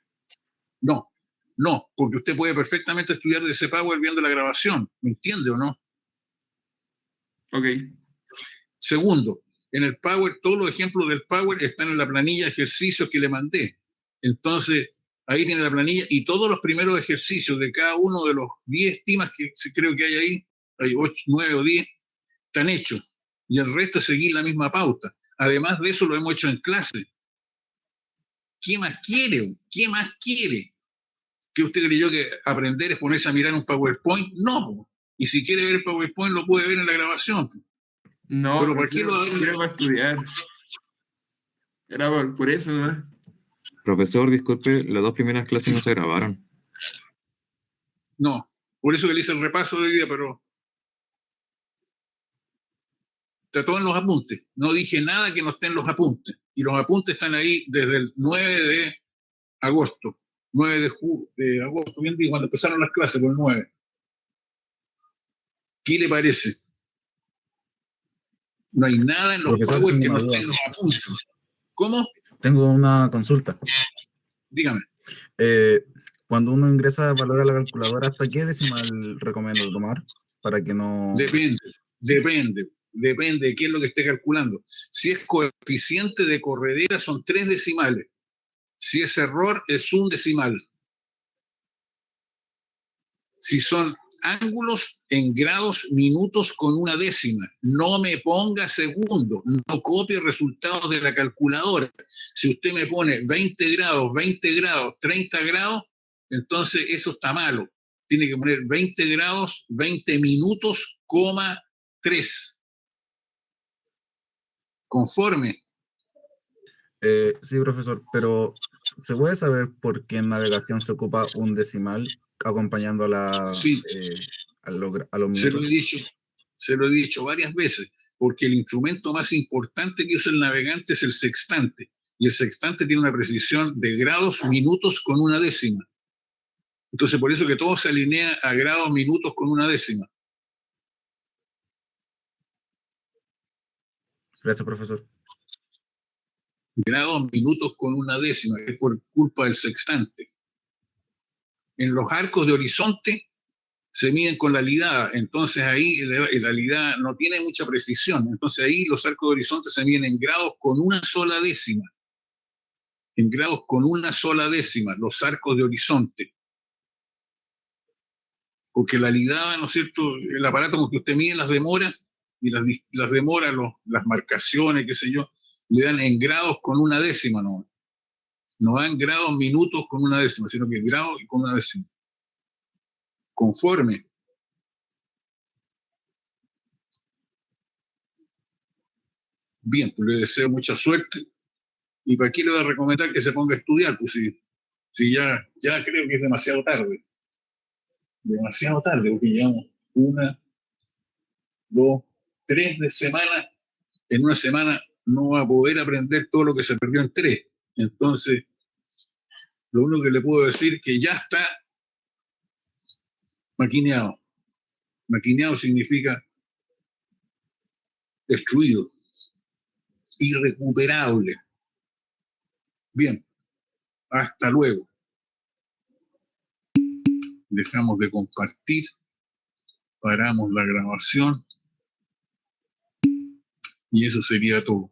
A: No, porque usted puede perfectamente estudiar de ese Power viendo la grabación, ¿me entiende o no?
E: Ok,
A: Segundo, en el Power, todos los ejemplos del Power están en la planilla de ejercicios que le mandé. Entonces, ahí tiene la planilla y todos los primeros ejercicios de cada uno de los 10 temas que creo que hay ahí, hay 8, 9 o 10, están hechos. Y el resto es seguir la misma pauta. Además de eso, lo hemos hecho en clase. ¿Qué más quiere? ¿Qué más quiere? ¿Qué usted creyó que aprender es ponerse a mirar un PowerPoint? No. Y si quiere ver el PowerPoint, lo puede ver en la grabación.
E: no,
A: Pero ¿por qué lo
E: era para estudiar. Era por eso, ¿no?
D: Profesor, disculpe, las 2 primeras clases no se grabaron.
A: No, por eso que le hice el repaso de hoy día, pero está todo en los apuntes. No dije nada que no esté en los apuntes. Y los apuntes están ahí desde el 9 de agosto. 9 de agosto, bien digo, cuando empezaron las clases, por el 9. ¿Qué le parece? No hay nada en los
C: Profesor,
A: Power
C: tengo
A: que no
C: una
A: esté
C: duda.
A: en los apuntes. ¿Cómo?
C: Tengo una consulta.
A: Dígame.
C: Cuando uno ingresa valor a la calculadora, ¿hasta qué decimal recomiendo tomar? Para que no...
A: Depende de qué es lo que esté calculando. Si es coeficiente de corredera, son 3 decimales. Si es error, es 1 decimal. Si son ángulos en grados, minutos con 1 décima. No me ponga segundo, no copie resultados de la calculadora. Si usted me pone 20 grados, 30 grados, entonces eso está malo. Tiene que poner 20 grados, 20 minutos, 3. Conforme.
C: Sí, profesor, pero ¿se puede saber por qué en navegación se ocupa un decimal acompañando a
A: Sí,
C: a los
A: se lo
C: minutos?
A: he dicho varias veces, porque el instrumento más importante que usa el navegante es el sextante, y el sextante tiene una precisión de grados, minutos con 1 décima. Entonces, por eso que todo se alinea a grados, minutos con 1 décima.
C: Gracias, profesor.
A: Grados, minutos con 1 décima, es por culpa del sextante. En los arcos de horizonte se miden con la lidada, entonces ahí la lidada no tiene mucha precisión, entonces ahí los arcos de horizonte se miden en grados con 1 sola décima. En grados con 1 sola décima, los arcos de horizonte. Porque la lidada, ¿no es cierto? El aparato con que usted mide las demoras, y las demoras, las marcaciones, qué sé yo, le dan en grados con 1 décima, no. No dan grados, minutos con 1 décima, sino que grados y con 1 décima. Conforme. Bien, pues le deseo mucha suerte. ¿Y para qué le voy a recomendar que se ponga a estudiar? Pues si ya creo que es demasiado tarde. Demasiado tarde, porque llevamos 1, 2, 3 de semana. En una semana no va a poder aprender todo lo que se perdió en 3. Entonces, lo único que le puedo decir es que ya está maquineado. Maquineado significa destruido, irrecuperable. Bien, hasta luego. Dejamos de compartir, paramos la grabación y eso sería todo.